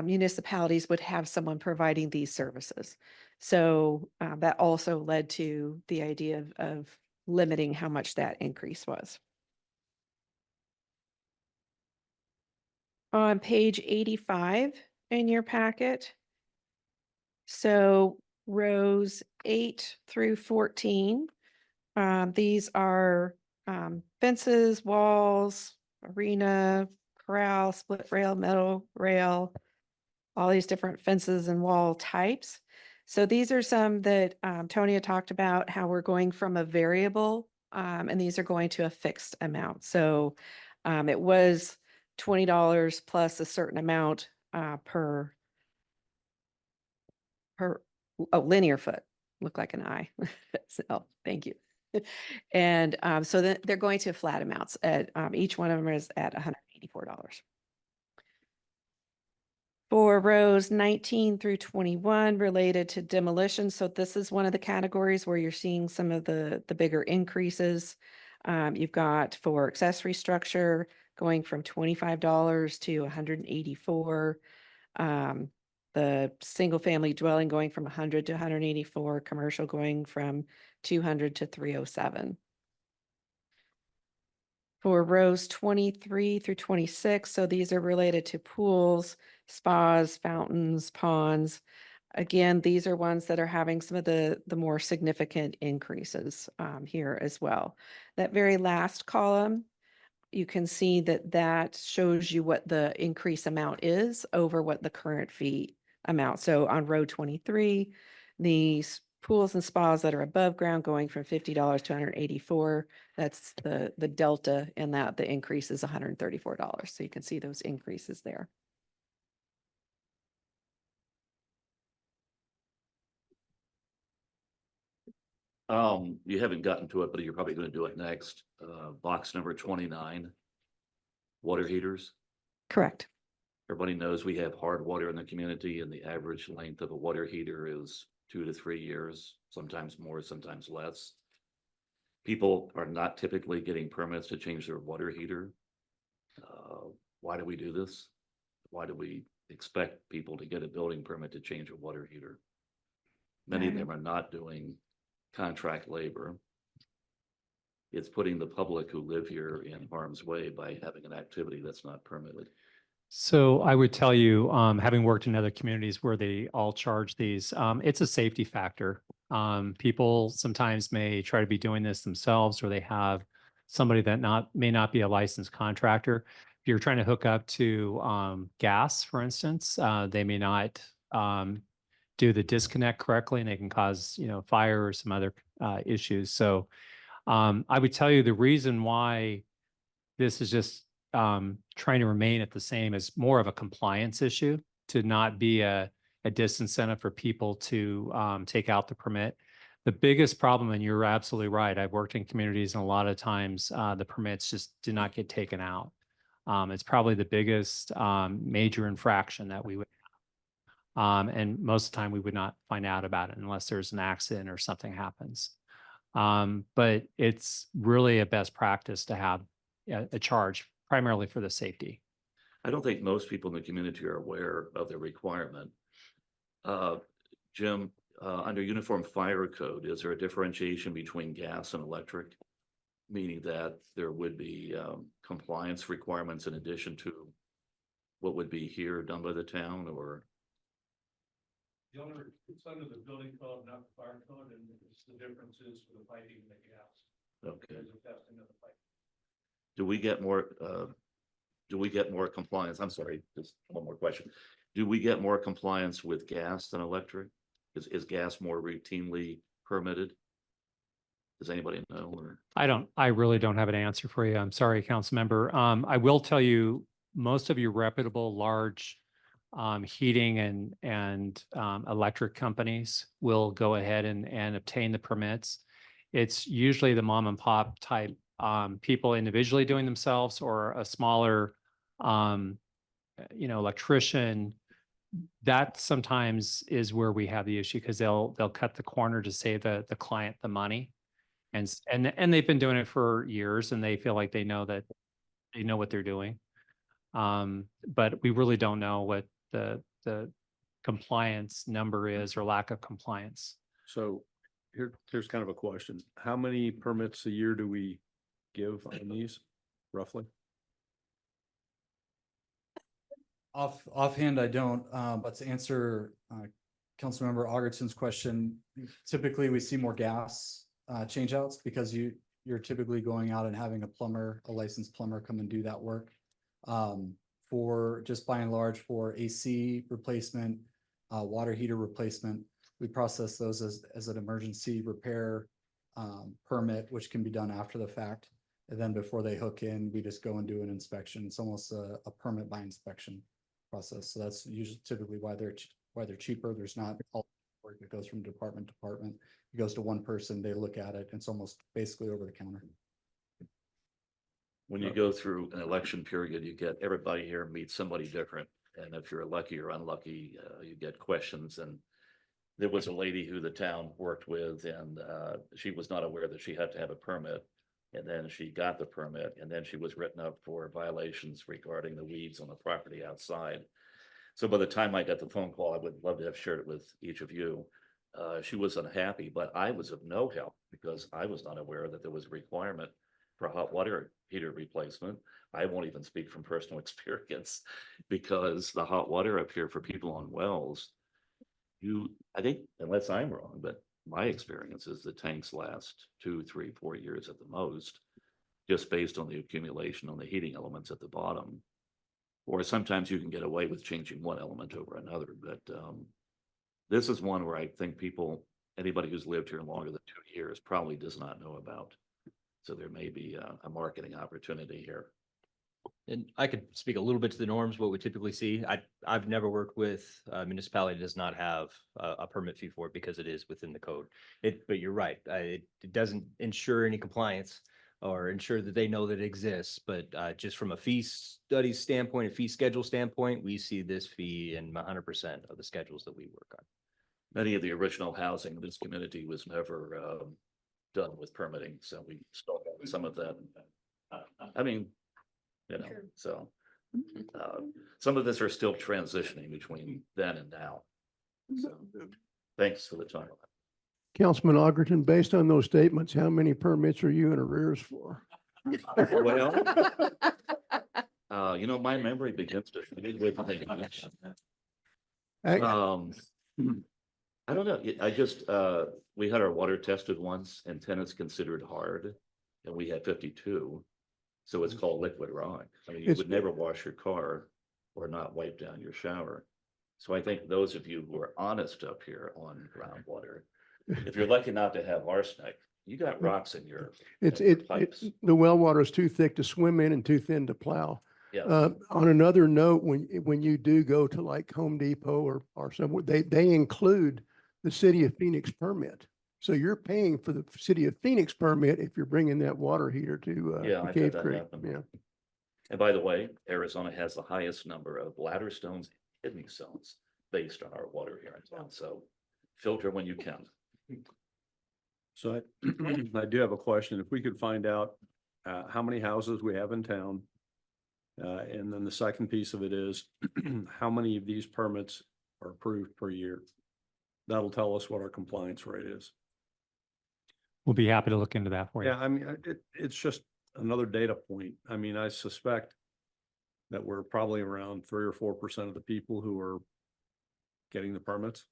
J: municipalities would have someone providing these services. So that also led to the idea of limiting how much that increase was. On page 85 in your packet, so rows 8 through 14, these are fences, walls, arena, corral, split rail, metal rail, all these different fences and wall types. So these are some that Tony had talked about how we're going from a variable and these are going to a fixed amount. So it was $20 plus a certain amount per linear foot. Look like an eye. So thank you. And so then they're going to flat amounts at each one of them is at $184. For rows 19 through 21 related to demolition. So this is one of the categories where you're seeing some of the bigger increases. You've got for accessory structure going from $25 to $184. The single family dwelling going from 100 to 184, commercial going from 200 to 307. For rows 23 through 26, so these are related to pools, spas, fountains, ponds. Again, these are ones that are having some of the more significant increases here as well. That very last column, you can see that that shows you what the increase amount is over what the current fee amount. So on row 23, these pools and spas that are above ground going from $50 to $184, that's the delta in that the increase is $134. So you can see those increases there.
O: You haven't gotten to it, but you're probably going to do it next. Box number 29, water heaters.
J: Correct.
O: Everybody knows we have hard water in the community and the average length of a water heater is 2 to 3 years, sometimes more, sometimes less. People are not typically getting permits to change their water heater. Why do we do this? Why do we expect people to get a building permit to change a water heater? Many of them are not doing contract labor. It's putting the public who live here in harm's way by having an activity that's not permitted.
M: So I would tell you, having worked in other communities where they all charge these, it's a safety factor. People sometimes may try to be doing this themselves, or they have somebody that may not be a licensed contractor. If you're trying to hook up to gas, for instance, they may not do the disconnect correctly, and they can cause, fire or some other issues. So I would tell you the reason why this is just trying to remain at the same is more of a compliance issue, to not be a disincentive for people to take out the permit. The biggest problem, and you're absolutely right, I've worked in communities and a lot of times the permits just do not get taken out. It's probably the biggest major infraction that we would And most of the time we would not find out about it unless there's an accident or something happens. But it's really a best practice to have a charge primarily for the safety.
O: I don't think most people in the community are aware of the requirement. Jim, under Uniform Fire Code, is there a differentiation between gas and electric? Meaning that there would be compliance requirements in addition to what would be here done by the town, or?
A: It's under the building code, not the fire code, and it's the differences for the piping and the gas.
O: Okay.
A: There's a testing of the pipe.
O: Do we get more compliance? I'm sorry, just one more question. Do we get more compliance with gas than electric? Is gas more routinely permitted? Does anybody know, or?
M: I really don't have an answer for you. I'm sorry, council member. I will tell you, most of your reputable large heating and electric companies will go ahead and obtain the permits. It's usually the mom and pop type people individually doing themselves, or a smaller electrician. That sometimes is where we have the issue, because they'll cut the corner to save the client the money. And they've been doing it for years, and they feel like they know what they're doing. But we really don't know what the compliance number is, or lack of compliance.
I: So here's kind of a question. How many permits a year do we give on these roughly?
L: Offhand, I don't, but to answer Councilmember Augustin's question, typically we see more gas change outs, because you're typically going out and having a licensed plumber come and do that work. For just by and large, for AC replacement, water heater replacement, we process those as an emergency repair permit, which can be done after the fact. And then before they hook in, we just go and do an inspection. It's almost a permit by inspection process. So that's usually typically why they're cheaper. There's not all work that goes from department to department. It goes to one person, they look at it. It's almost basically over the counter.
O: When you go through an election period, you get everybody here meets somebody different. And if you're lucky or unlucky, you get questions. And there was a lady who the town worked with, and she was not aware that she had to have a permit. And then she got the permit, and then she was written up for violations regarding the weeds on the property outside. So by the time I got the phone call, I would love to have shared it with each of you. She was unhappy, but I was of no help, because I was not aware that there was a requirement for hot water heater replacement. I won't even speak from personal experience, because the hot water up here for people on wells, I think, unless I'm wrong, but my experience is the tanks last 2, 3, 4 years at the most, just based on the accumulation on the heating elements at the bottom. Or sometimes you can get away with changing one element over another, but this is one where I think anybody who's lived here longer than 2 years probably does not know about. So there may be a marketing opportunity here.
K: And I could speak a little bit to the norms, what we typically see. I've never worked with a municipality that does not have a permit fee for it, because it is within the code. But you're right, it doesn't ensure any compliance or ensure that they know that it exists. But just from a fee study standpoint, a fee schedule standpoint, we see this fee in 100% of the schedules that we work on.
O: Many of the original housing in this community was never done with permitting, so we still have some of that. I mean, so some of this are still transitioning between then and now. So thanks for the time.
E: Councilman Ogden, based on those statements, how many permits are you in arrears for?
O: Well, my memory begins to fade with things. I don't know. I just, we had our water tested once, and tenants considered hard, and we had 52. So it's called liquid rock. I mean, you would never wash your car or not wipe down your shower. So I think those of you who are honest up here on groundwater, if you're lucky not to have arsenic, you got rocks in your pipes.
E: The well water is too thick to swim in and too thin to plow.
O: Yeah.
E: On another note, when you do go to like Home Depot or somewhere, they include the City of Phoenix permit. So you're paying for the City of Phoenix permit if you're bringing that water heater to
O: I've had
E: Cave
O: that
E: Creek.
O: happen.
E: Yeah.
O: And by the way, Arizona has the highest number of ladder stones, kidney stones based on our water here in town, so filter when you can.
I: So I do have a question. If we could find out how many houses we have in town. And then the second piece of it is how many of these permits are approved per year? That'll tell us what our compliance rate is.
M: We'll be happy to look into that for you.
I: Yeah, I mean, it's just another data point. I mean, I suspect that we're probably around 3 or 4% of the people who are getting the permits.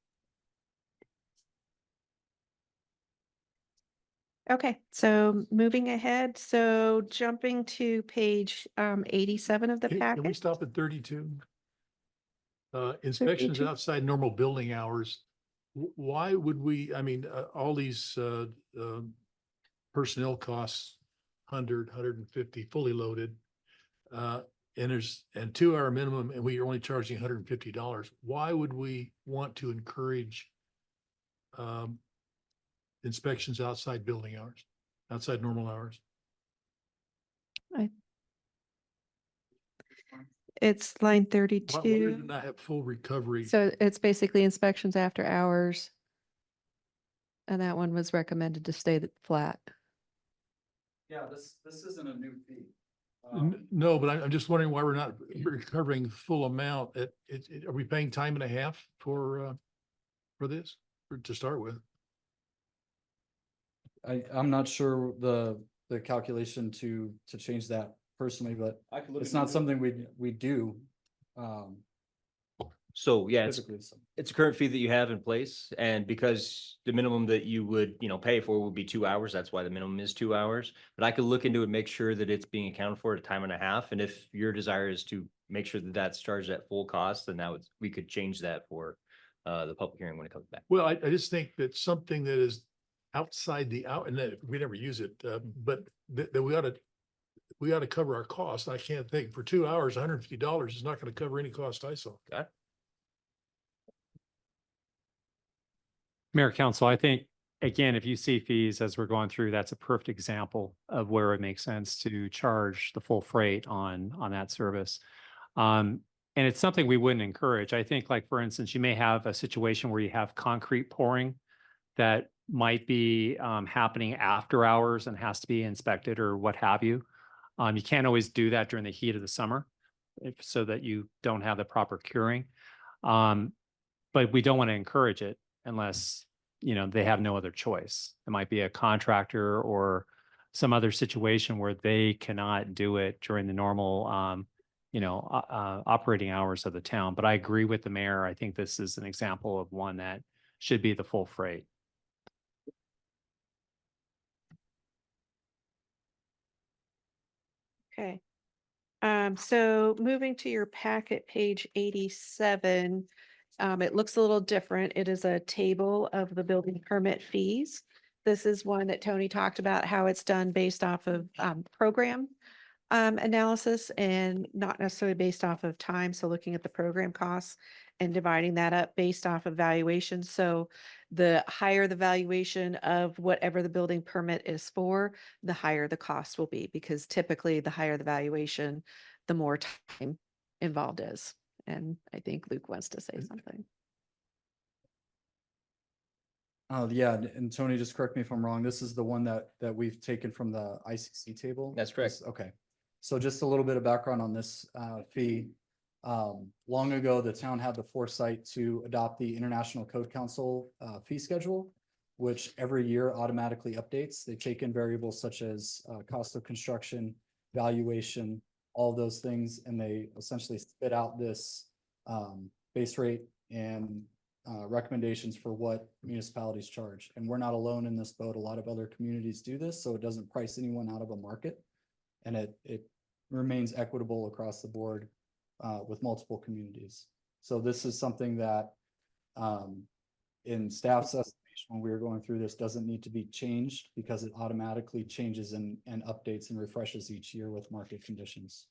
J: Okay, so moving ahead, so jumping to page 87 of the
A: Can we
J: packet.
A: stop at 32? Inspections
J: 32.
A: outside normal building hours. Why would we, I mean, all these personnel costs, 150 fully loaded. And 2 hour minimum, and we are only charging $150. Why would we want to encourage inspections outside building hours, outside normal hours?
J: It's line
A: Why would
J: 32.
A: it not have full recovery?
N: So it's basically inspections after hours. And that one was recommended to stay flat.
L: Yeah, this isn't a new fee.
A: No, but I'm just wondering why we're not recovering full amount. Are we paying time and a half for this, or to start with?
L: I'm not sure the calculation to change that personally, but it's not something we do.
K: So yeah, it's
L: Typically, so.
K: a current fee that you have in place, and because the minimum that you would, pay for would be 2 hours, that's why the minimum is 2 hours. But I could look into it, make sure that it's being accounted for at a time and a half, and if your desire is to make sure that that's charged at full cost, then we could change that for the public hearing when it comes back.
A: Well, I just think that something that is outside the out, and that we never use it, but that we ought to cover our costs. I can't think for 2 hours, $150 is not going to cover any cost I saw.
K: Okay.
M: Mayor, Council, I think, again, if you see fees as we're going through, that's a perfect example of where it makes sense to charge the full freight on that service. And it's something we wouldn't encourage. I think, like, for instance, you may have a situation where you have concrete pouring that might be happening after hours and has to be inspected or what have you. You can't always do that during the heat of the summer so that you don't have the proper curing. But we don't want to encourage it unless, they have no other choice. It might be a contractor or some other situation where they cannot do it during the normal, operating hours of the town. But I agree with the mayor. I think this is an example of one that should be the full freight.
J: Okay. So moving to your packet, page 87, it looks a little different. It is a table of the building permit fees. This is one that Tony talked about, how it's done based off of program analysis and not necessarily based off of time. So looking at the program costs and dividing that up based off of valuation. So the higher the valuation of whatever the building permit is for, the higher the cost will be, because typically the higher the valuation, the more time involved is. And I think Luke wants to say something.
L: Yeah, and Tony, just correct me if I'm wrong. This is the one that we've taken from the ICC table.
K: That's correct.
L: Okay. So just a little bit of background on this fee. Long ago, the town had the foresight to adopt the International Code Council fee schedule, which every year automatically updates. They take in variables such as cost of construction, valuation, all of those things, and they essentially spit out this base rate and recommendations for what municipalities charge. And we're not alone in this boat. A lot of other communities do this, so it doesn't price anyone out of a market. And it remains equitable across the board with multiple communities. So this is something that in staff's estimation, when we were going through this, doesn't need to be changed because it automatically changes and updates and refreshes each year with market conditions.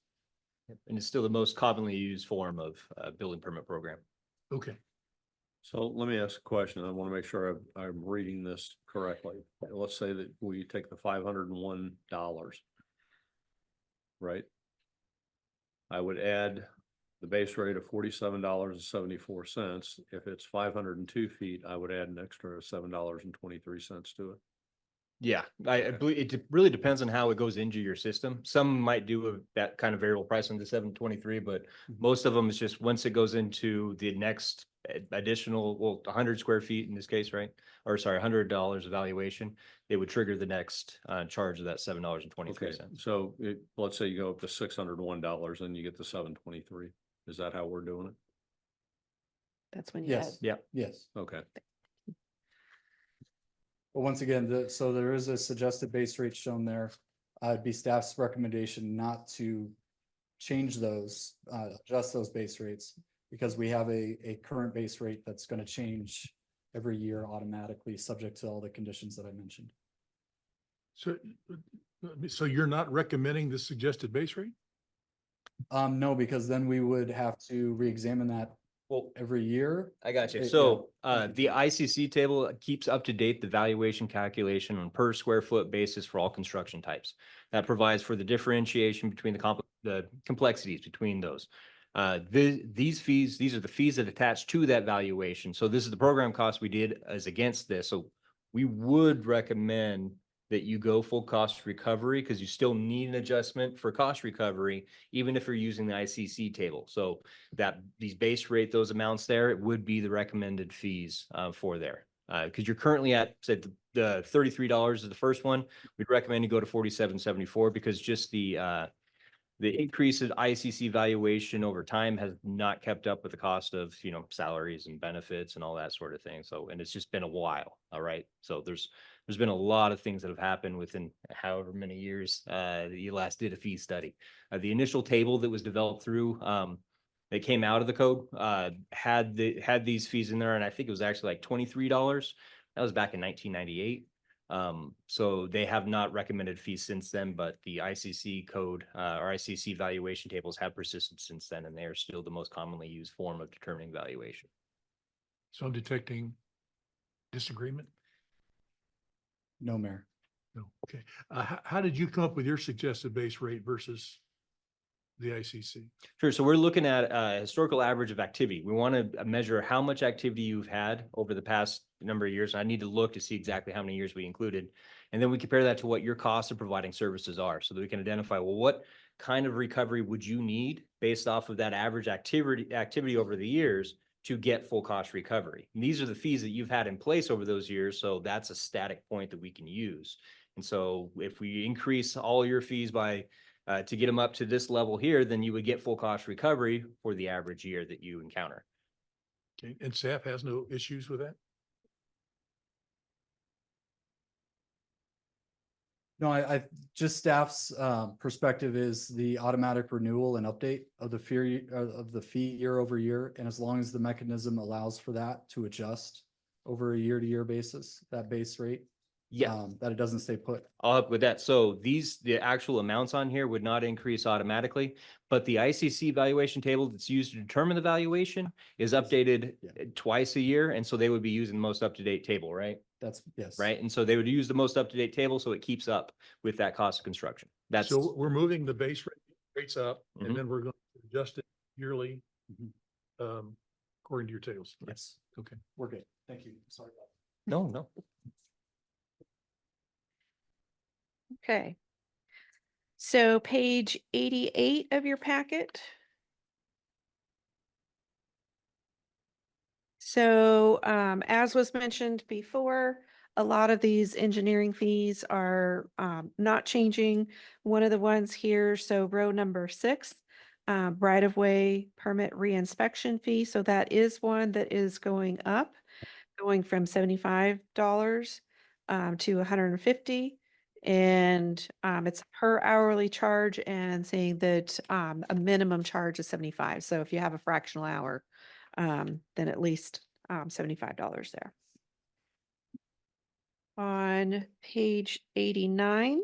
K: And it's still the most commonly used form of building permit program.
A: Okay.
I: So let me ask a question. I want to make sure I'm reading this correctly. Let's say that we take the $501, right? I would add the base rate of $47.74. If it's 502 feet, I would add an extra $7.23 to it.
K: Yeah, I believe really depends on how it goes into your system. Some might do that kind of variable pricing to 723, but most of them is just once it goes into the next additional, well, 100 square feet in this case, right? Or sorry, $100 evaluation, they would trigger the next charge of that $7.23.
I: Okay, so let's say you go up to $601 and you get the 723. Is that how we're doing it?
J: That's when you add.
L: Yes,
K: Yeah.
L: yes.
I: Okay.
L: But once again, so there is a suggested base rate shown there. It'd be staff's recommendation not to change those, adjust those base rates, because we have a current base rate that's going to change every year automatically, subject to all the conditions that I mentioned.
A: So you're not recommending the suggested base rate?
L: No, because then we would have to re-examine that every year.
K: I got you.
L: Yeah.
K: So the ICC table keeps up to date the valuation calculation on per square foot basis for all construction types. That provides for the differentiation between the complexities between those. These fees, these are the fees that attach to that valuation. So this is the program cost we did as against this. So we would recommend that you go full cost recovery because you still need an adjustment for cost recovery, even if you're using the ICC table. So that these base rate, those amounts there, it would be the recommended fees for there. Because you're currently at, said the $33 is the first one. We'd recommend you go to $47.74 because just the increase in ICC valuation over time has not kept up with the cost of, salaries and benefits and all that sort of thing. So, and it's just been a while. All right. So there's been a lot of things that have happened within however many years that you last did a fee study. The initial table that was developed through that came out of the code had these fees in there, and I think it was actually like $23. That was back in 1998. So they have not recommended fees since then, but the ICC code or ICC valuation tables have persisted since then, and they are still the most commonly used form of determining valuation.
A: So I'm detecting disagreement?
L: No, Mayor.
A: No. Okay. How did you come up with your suggested base rate versus the ICC?
K: Sure. So we're looking at a historical average of activity. We want to measure how much activity you've had over the past number of years. I need to look to see exactly how many years we included. And then we compare that to what your costs of providing services are so that we can identify, well, what kind of recovery would you need based off of that average activity over the years to get full cost recovery. And these are the fees that you've had in place over those years. So that's a static point that we can use. And so if we increase all your fees by to get them up to this level here, then you would get full cost recovery for the average year that you encounter.
A: Okay. And staff has no issues with that?
L: No, I just staff's perspective is the automatic renewal and update of the fee year over year. And as long as the mechanism allows for that to adjust over a year-to-year basis, that base rate.
K: Yeah.
L: That it doesn't stay put.
K: I'll help with that. So the actual amounts on here would not increase automatically, but the ICC valuation table that's used to determine the valuation is updated twice a year. And so they would be using the most up-to-date table, right?
L: That's yes.
K: Right. And so they would use the most up-to-date table. So it keeps up with that cost of construction. That's
A: So we're moving the base rates up and then we're going to adjust it yearly according to your tables.
L: Yes.
A: Okay.
L: We're good. Thank you. Sorry about
K: no.
J: Okay. So page 88 of your packet. So as was mentioned before, a lot of these engineering fees are not changing. One of the ones here, so row number 6, right-of-way permit reinspection fee. So that is one that is going up, going from $75 to $150. And it's per hourly charge and saying that a minimum charge is $75. So if you have a fractional hour, then at least $75 there. On page 89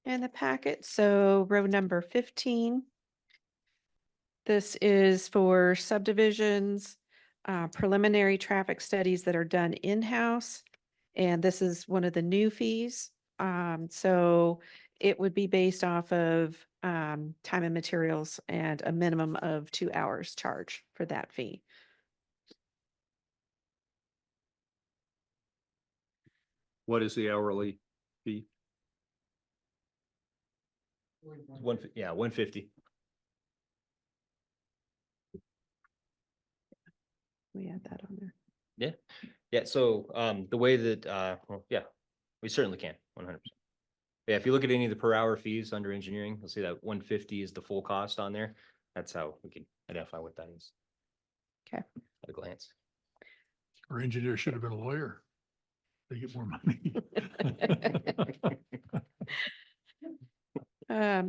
J: in the packet, so row number 15. This is for subdivisions, preliminary traffic studies that are done in-house. And this is one of the new fees. So it would be based off of time and materials and a minimum of 2 hours charge for that fee.
I: What is the hourly fee?
K: Yeah, 150.
J: We add that on there.
K: Yeah, yeah, so the way that well, yeah, we certainly can, 100%. Yeah, if you look at any of the per hour fees under engineering, you'll see that 150 is the full cost on there. That's how we can identify what that is.
J: Okay.
K: At a glance.
A: Our engineer should have been a lawyer. They get more money.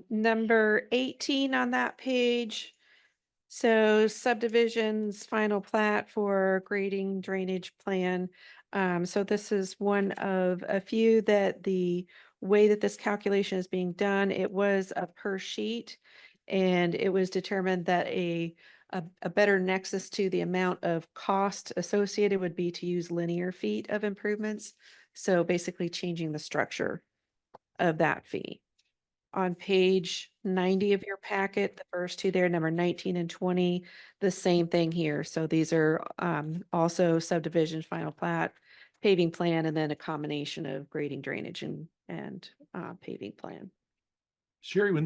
J: Number 18 on that page. So subdivisions, final plat for grading drainage plan. So this is one of a few that the way that this calculation is being done, it was a per sheet. And it was determined that a better nexus to the amount of cost associated would be to use linear feet of improvements. So basically changing the structure of that fee. On page 90 of your packet, the first two there, number 19 and 20, the same thing here. So these are also subdivision, final plat, paving plan, and then a combination of grading, drainage, and paving plan.
A: Sherry,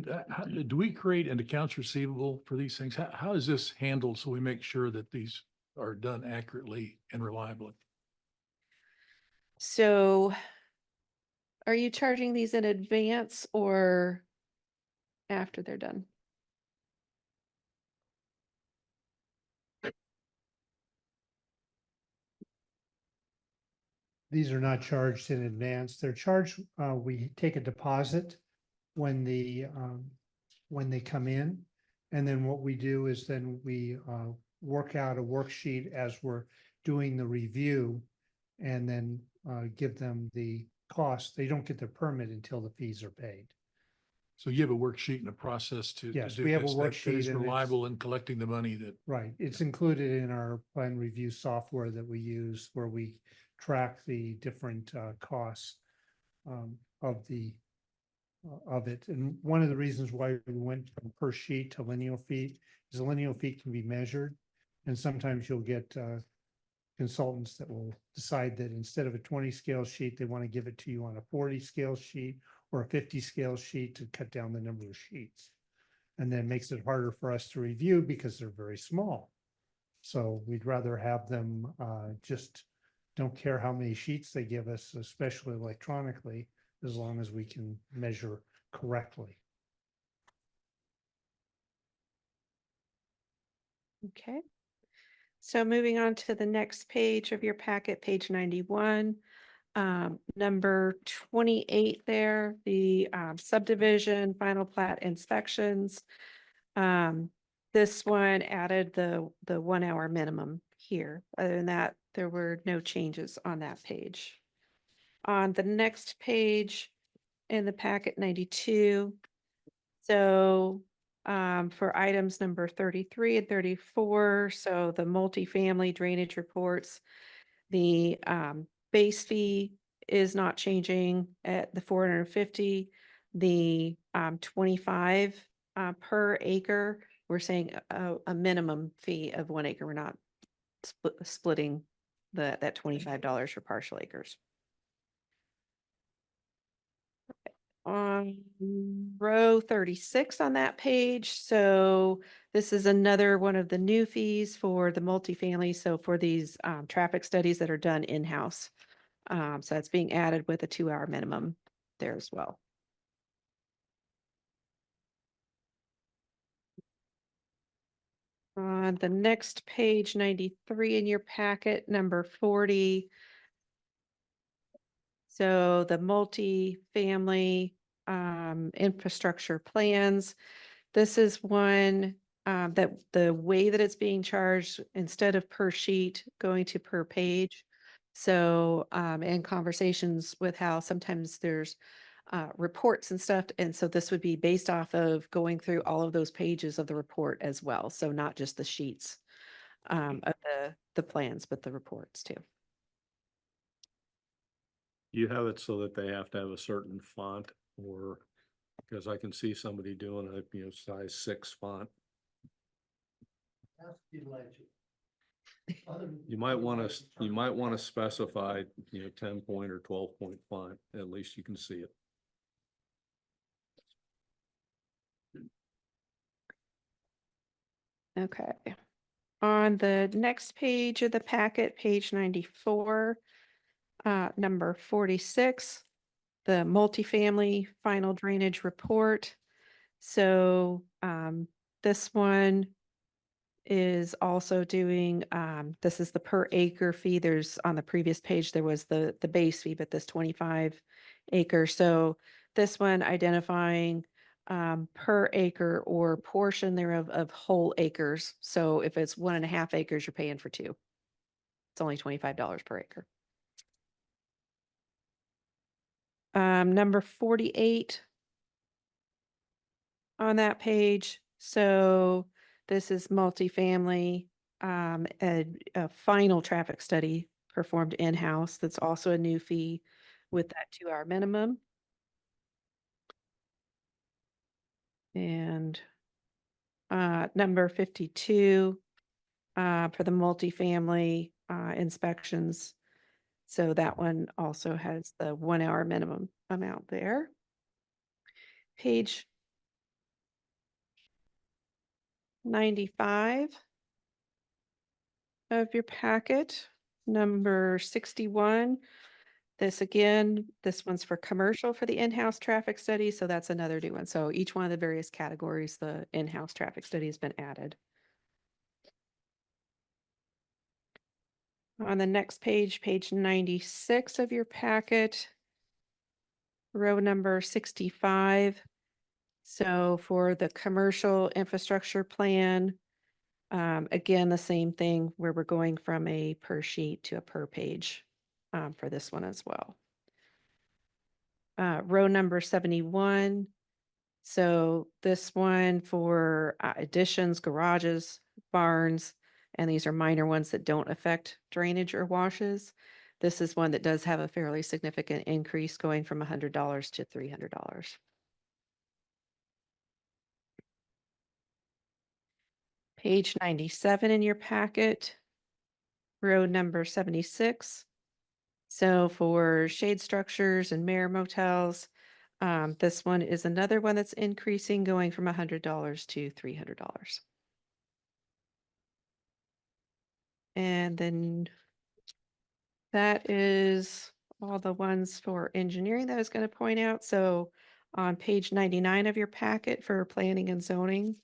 A: do we create an accounts receivable for these things? How is this handled so we make sure that these are done accurately and reliably?
J: So are you charging these in advance or after they're done?
G: These are not charged in advance. They're charged, we take a deposit when when they come in. And then what we do is then we work out a worksheet as we're doing the review and then give them the cost. They don't get their permit until the fees are paid.
A: So you have a worksheet and a process to
G: Yes,
A: do
G: we have a
A: this that
G: worksheet
A: is
G: and it's-
A: reliable in collecting the money that.
G: Right, it's included in our plan review software that we use where we track the different costs of it. And one of the reasons why we went from per sheet to lineal feet is a lineal feet can be measured. And sometimes you'll get consultants that will decide that instead of a 20 scale sheet, they want to give it to you on a 40 scale sheet or a 50 scale sheet to cut down the number of sheets. And then makes it harder for us to review because they're very small. So we'd rather have them just don't care how many sheets they give us, especially electronically, as long as we can measure correctly.
J: Okay. So moving on to the next page of your packet, page 91. Number 28 there, the subdivision, final plat inspections. This one added the 1 hour minimum here. Other than that, there were no changes on that page. On the next page in the packet 92. So for items number 33 and 34, so the multifamily drainage reports, the base fee is not changing at the 450. The 25 per acre, we're saying a minimum fee of 1 acre. We're not splitting that $25 for partial acres. On row 36 on that page. So this is another one of the new fees for the multifamily. So for these traffic studies that are done in-house. So that's being added with a 2 hour minimum there as well. On the next page, 93 in your packet, number 40. So the multi-family infrastructure plans. This is one that the way that it's being charged, instead of per sheet, going to per page. So in conversations with how sometimes there's reports and stuff. And so this would be based off of going through all of those pages of the report as well. So not just the sheets of the plans, but the reports too.
I: You have it so that they have to have a certain font or Because I can see somebody doing a, size 6 font. You might want to specify, 10-point or 12-point font, at least you can see it.
J: Okay. On the next page of the packet, page 94, number 46, the multifamily final drainage report. So this one is also doing, this is the per acre fee. There's on the previous page, there was the base fee, but this 25 acre. So this one identifying per acre or portion thereof of whole acres. So if it's 1.5 acres, you're paying for 2. It's only $25 per acre. Number 48 on that page. So this is multifamily, a final traffic study performed in-house. That's also a new fee with that 2-hour minimum. And number 52 for the multifamily inspections. So that one also has the 1-hour minimum amount there. Page 95 of your packet, number 61. This one's for commercial for the in-house traffic study. So that's another new one. So each one of the various categories, the in-house traffic study has been added. On the next page, page 96 of your packet, row number 65. So for the commercial infrastructure plan, again, the same thing where we're going from a per sheet to a per page for this one as well. Row number 71. So this one for additions, garages, barns, and these are minor ones that don't affect drainage or washes. This is one that does have a fairly significant increase going from $100 to $300. Page 97 in your packet, row number 76. So for shade structures and mayor motels, this one is another one that's increasing, going from $100 to $300. And then that is all the ones for engineering that I was going to point out. So on page 99 of your packet for planning and zoning,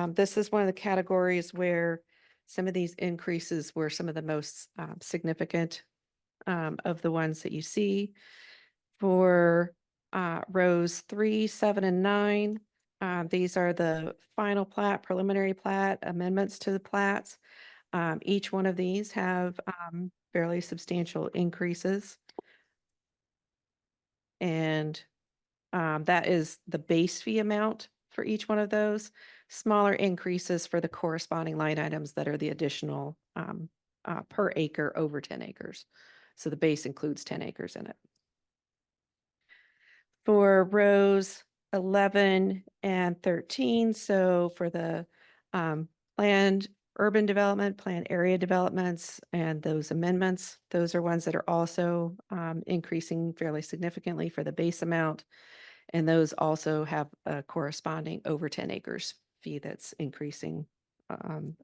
J: this is one of the categories where some of these increases were some of the most significant of the ones that you see. For rows 3, 7, and 9, these are the final plat, preliminary plat, amendments to the plats. Each one of these have fairly substantial increases. And that is the base fee amount for each one of those. Smaller increases for the corresponding line items that are the additional per acre over 10 acres. So the base includes 10 acres in it. For rows 11 and 13, so for the planned urban development, planned area developments, and those amendments, those are ones that are also increasing fairly significantly for the base amount. And those also have a corresponding over 10 acres fee that's increasing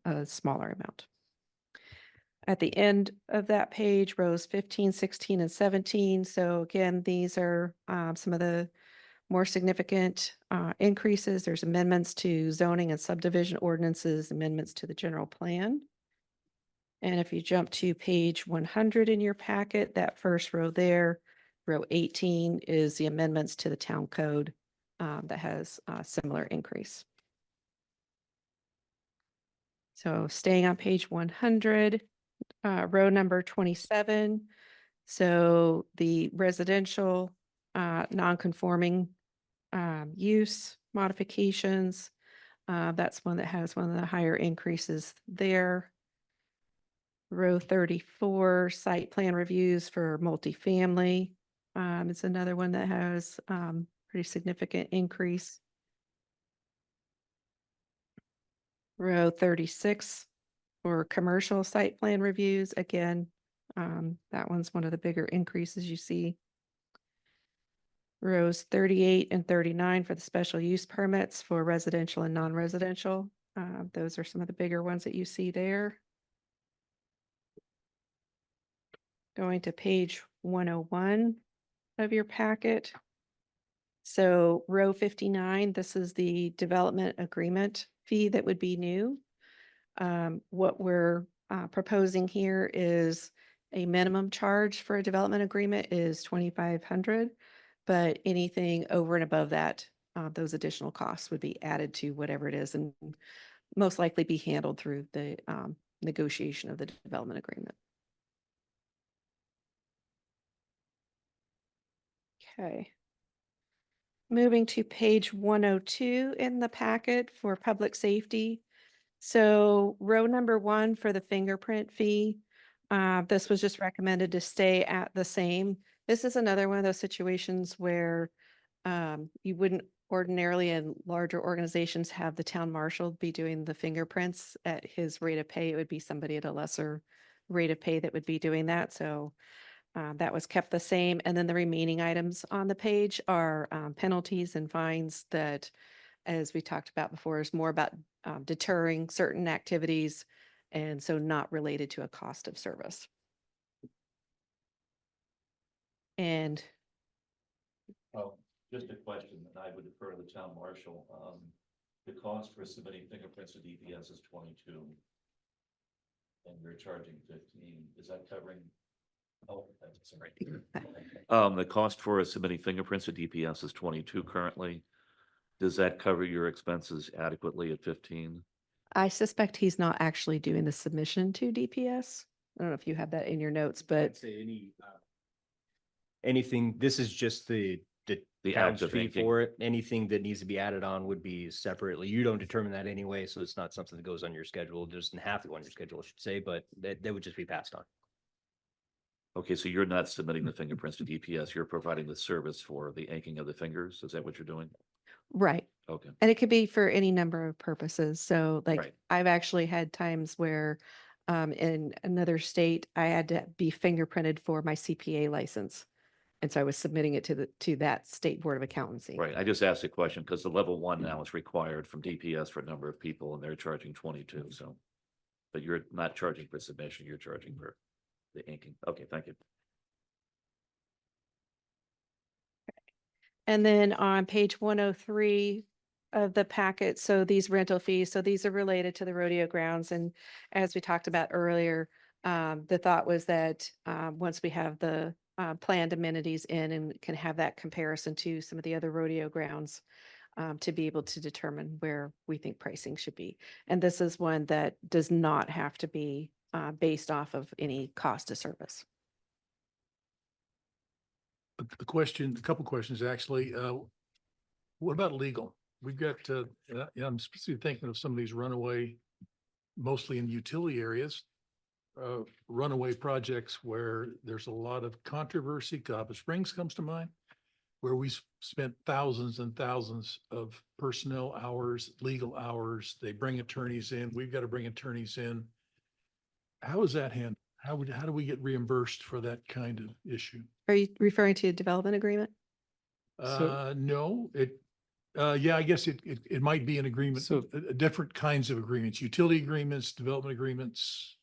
J: a smaller amount. At the end of that page, rows 15, 16, and 17. So again, these are some of the more significant increases. There's amendments to zoning and subdivision ordinances, amendments to the general plan. And if you jump to page 100 in your packet, that first row there, row 18 is the amendments to the town code that has a similar increase. So staying on page 100, row number 27. So the residential non-conforming use modifications, that's one that has one of the higher increases there. Row 34, site plan reviews for multifamily. It's another one that has pretty significant increase. Row 36 for commercial site plan reviews. Again, that one's one of the bigger increases you see. Rows 38 and 39 for the special use permits for residential and non-residential. Those are some of the bigger ones that you see there. Going to page 101 of your packet. So row 59, this is the development agreement fee that would be new. What we're proposing here is a minimum charge for a development agreement is $2,500, but anything over and above that, those additional costs would be added to whatever it is and most likely be handled through the negotiation of the development agreement. Okay. Moving to page 102 in the packet for public safety. So row number 1 for the fingerprint fee, this was just recommended to stay at the same. This is another one of those situations where you wouldn't ordinarily in larger organizations have the town marshal be doing the fingerprints at his rate of pay. It would be somebody at a lesser rate of pay that would be doing that. So that was kept the same. And then the remaining items on the page are penalties and fines that, as we talked about before, is more about deterring certain activities and so not related to a cost of service. And
O: Oh, just a question, and I would defer to the town marshal. The cost for submitting fingerprints to DPS is 22. And you're charging 15. Is that covering? Oh, that's sorry. The cost for submitting fingerprints to DPS is 22 currently. Does that cover your expenses adequately at 15?
J: I suspect he's not actually doing the submission to DPS. I don't know if you have that in your notes,
K: I'd
J: but
K: say anything, this is just the town's
O: active
K: fee
O: inking.
K: for it. Anything that needs to be added on would be separately. You don't determine that anyway, so it's not something that goes on your schedule. It doesn't have to go on your schedule, I should say, but that would just be passed on.
O: Okay, so you're not submitting the fingerprints to DPS, you're providing the service for the inking of the fingers, is that what you're doing?
J: right.
O: Okay,
J: And it could be for any number of purposes. So like
O: Right.
J: I've actually had times where in another state, I had to be fingerprinted for my CPA license. And so I was submitting it to that state board of accountancy.
O: right, I just asked a question because the level 1 now is required from DPS for a number of people and they're charging 22, so. But you're not charging for submission, you're charging for the inking, okay, thank you.
J: And then on page 103 of the packet, so these rental fees, so these are related to the rodeo grounds. And as we talked about earlier, the thought was that once we have the planned amenities in and can have that comparison to some of the other rodeo grounds, to be able to determine where we think pricing should be. And this is one that does not have to be based off of any cost of service.
A: A question, a couple questions, actually. What about legal? We've got, I'm specifically thinking of some of these runaway, mostly in utility areas, runaway projects where there's a lot of controversy. Copper Springs comes to mind, where we spent thousands and thousands of personnel hours, legal hours. They bring attorneys in. We've got to bring attorneys in. How is that handled? How do we get reimbursed for that kind of issue?
J: Are you referring to a development agreement?
A: No, yeah, I guess it might be an agreement,
M: So-
A: different kinds of agreements, utility agreements, development agreements.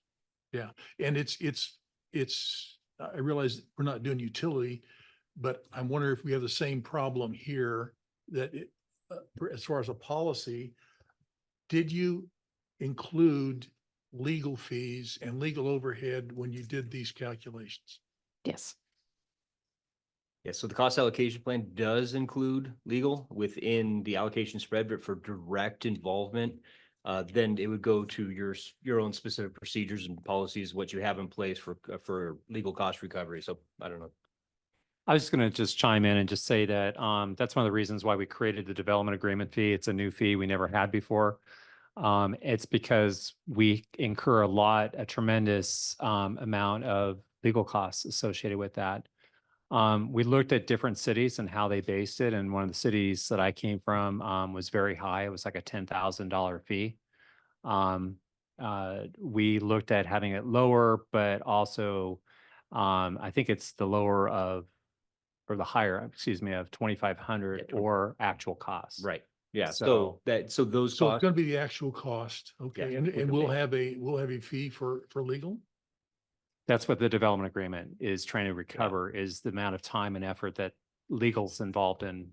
A: Yeah, and I realize we're not doing utility, but I'm wondering if we have the same problem here that as far as a policy, did you include legal fees and legal overhead when you did these calculations?
J: Yes.
K: Yeah, so the cost allocation plan does include legal within the allocation spread, but for direct involvement, then it would go to your own specific procedures and policies, what you have in place for legal cost recovery. So I don't know.
M: I was going to just chime in and just say that that's one of the reasons why we created the development agreement fee. It's a new fee we never had before. It's because we incur a tremendous amount of legal costs associated with that. We looked at different cities and how they based it, and one of the cities that I came from was very high. It was like a $10,000 fee. We looked at having it lower, but also I think it's the lower of, or the higher, excuse me, of 2,500 or actual costs.
K: Right. Yeah.
M: So-
K: So those
A: So it's
K: costs,
A: gonna be the actual cost, okay,
K: Yeah,
A: and,
K: we
A: and
K: can
A: we'll
K: pay.
A: have a fee for legal?
M: That's what the development agreement is trying to recover, is the amount of time and effort that legal's involved in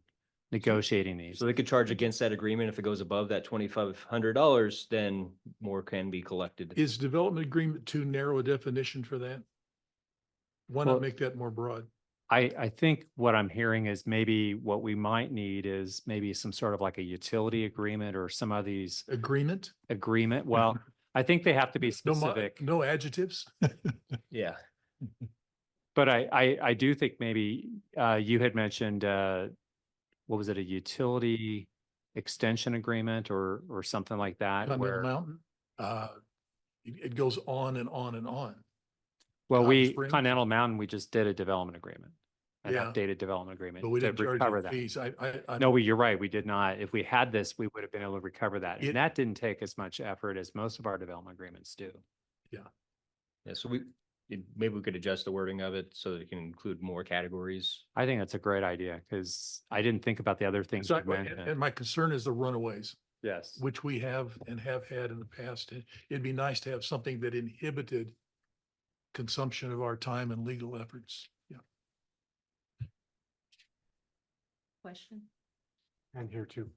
M: negotiating these.
K: so they could charge against that agreement. If it goes above that $2,500, then more can be collected.
A: Is development agreement too narrow a definition for that? Why
M: Well-
A: not make that more broad?
M: I think what I'm hearing is maybe what we might need is maybe some sort of like a utility agreement or some of these
A: Agreement?
M: agreement. Well, I think they have to be
A: No,
M: specific.
A: no adjectives?
K: Yeah.
M: But I do think maybe you had mentioned, what was it, a utility extension agreement or something like that?
A: Continental
M: Where,
A: Mountain, it goes on and on and on.
M: well,
A: Cotton Springs?
M: Continental Mountain, we just did a development agreement, an
A: Yeah.
M: updated development agreement
A: But we
M: to
A: didn't charge
M: recover
A: you
M: that.
A: fees.
M: No, you're right. We did not. If we had this, we would have been able to recover that.
A: It-
M: And that didn't take as much effort as most of our development agreements do.
K: Yeah. So maybe we could adjust the wording of it so that it can include more categories.
M: I think that's a great idea because I didn't think about the other things
A: So,
M: you mentioned.
A: and my concern is the runaways,
M: Yes.
A: which we have and have had in the past. It'd be nice to have something that inhibited consumption of our time and legal efforts. Yeah.
P: Question.
Q: And here too.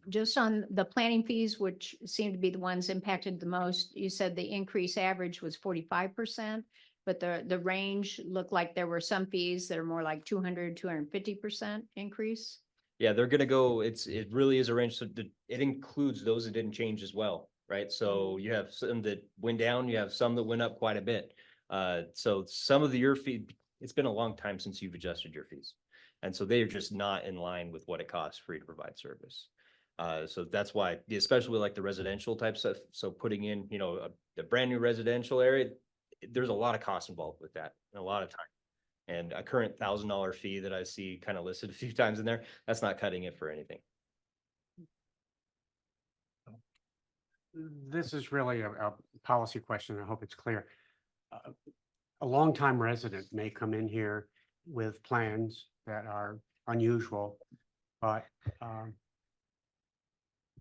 P: Just on the planning fees, which seem to be the ones impacted the most, you said the increase average was 45%, but the range looked like there were some fees that are more like 200, 250% increase.
K: Yeah, they're gonna go, it really is a range, so it includes those that didn't change as well, right? So you have some that went down, you have some that went up quite a bit. So some of your fee, it's been a long time since you've adjusted your fees. And so they are just not in line with what it costs for you to provide service. So that's why, especially with like the residential type stuff, so putting in, a brand new residential area, there's a lot of cost involved with that and a lot of time. And a current $1,000 fee that I see kind of listed a few times in there, that's not cutting it for anything.
Q: This is really a policy question. I hope it's clear. A longtime resident may come in here with plans that are unusual, but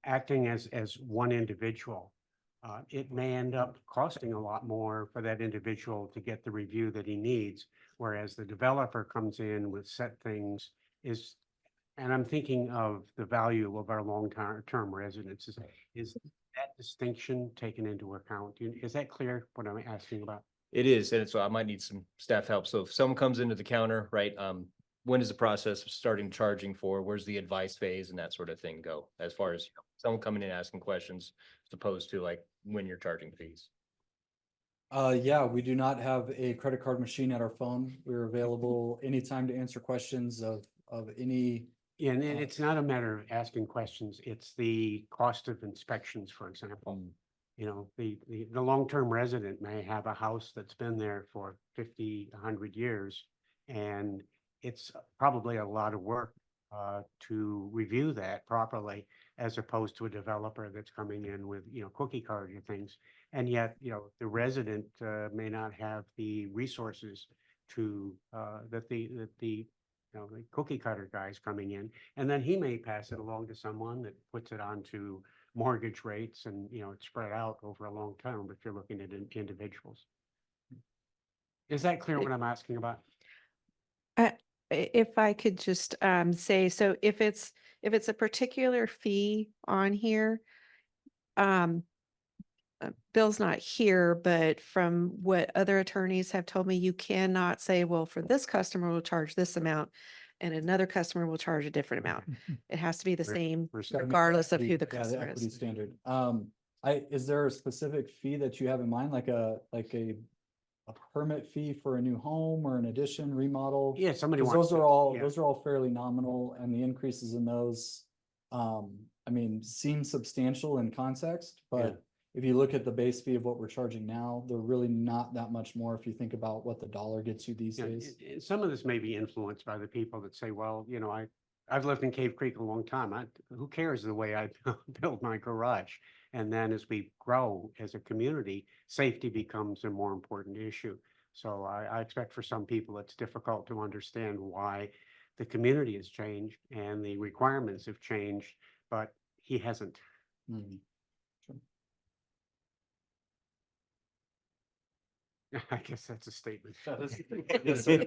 Q: acting as one individual, it may end up costing a lot more for that individual to get the review that he needs. Whereas the developer comes in with set things and I'm thinking of the value of our long-term residents. Is that distinction taken into account? Is that clear what I'm asking about?
K: It is, and so I might need some staff help. So if someone comes into the counter, right, when is the process of starting charging for? Where's the advice phase and that sort of thing go? As far as someone coming in asking questions, as opposed to like when you're charging fees.
L: Yeah, we do not have a credit card machine at our phone. We're available anytime to answer questions of any.
Q: Yeah, and it's not a matter of asking questions. It's the cost of inspections, for example. The long-term resident may have a house that's been there for 50, 100 years, and it's probably a lot of work to review that properly, as opposed to a developer that's coming in with, cookie cutter things. And yet, the resident may not have the resources to that the cookie cutter guy's coming in, and then he may pass it along to someone that puts it onto mortgage rates, and it's spread out over a long term if you're looking at individuals. Is that clear what I'm asking about?
J: If I could just say, so if it's a particular fee on here, Bill's not here, but from what other attorneys have told me, you cannot say, well, for this customer, we'll charge this amount and another customer will charge a different amount. It has to be the same regardless of who the
L: Yeah,
J: customer
L: equity
J: is.
L: standard. Is there a specific fee that you have in mind, like a permit fee for a new home or an addition, remodel?
Q: Yeah, somebody
L: 'Cause
Q: wants
L: those are
Q: to-
L: all,
Q: yeah.
L: those are all fairly nominal, and the increases in those, seem substantial in context, but if you look at the base fee of what we're charging now, they're really not that much more if you think about what the dollar gets you these
Q: Yeah,
L: days.
Q: some of this may be influenced by the people that say, well, you know, I've lived in Cave Creek a long time. Who cares the way I built my garage? And then as we grow as a community, safety becomes a more important issue. So I expect for some people, it's difficult to understand why the community has changed and the requirements have changed, but he hasn't.
L: Mhm.
Q: I guess that's a statement.
L: That is- yes, sir.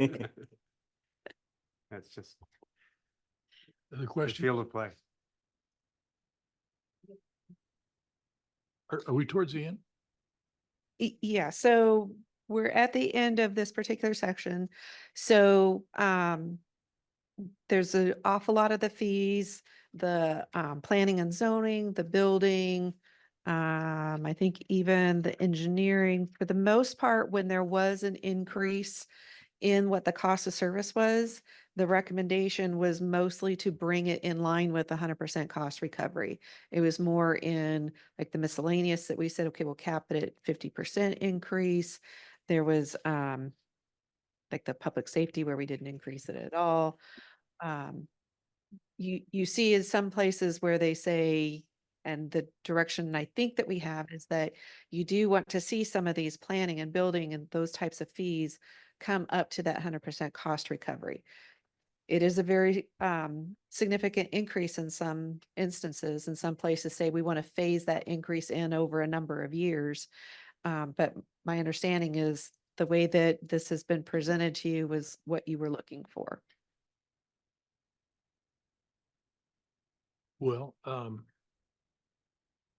Q: That's just
A: The
Q: the
A: question,
Q: field of play.
A: are we towards the end?
J: Yeah, so we're at the end of this particular section. So there's an awful lot of the fees, the planning and zoning, the building. I think even the engineering, for the most part, when there was an increase in what the cost of service was, the recommendation was mostly to bring it in line with 100% cost recovery. It was more in like the miscellaneous that we said, okay, we'll cap it at 50% increase. There was like the public safety where we didn't increase it at all. You see in some places where they say, and the direction I think that we have is that you do want to see some of these planning and building and those types of fees come up to that 100% cost recovery. It is a very significant increase in some instances, and some places say we want to phase that increase in over a number of years. But my understanding is the way that this has been presented to you was what you were looking for.
A: Well,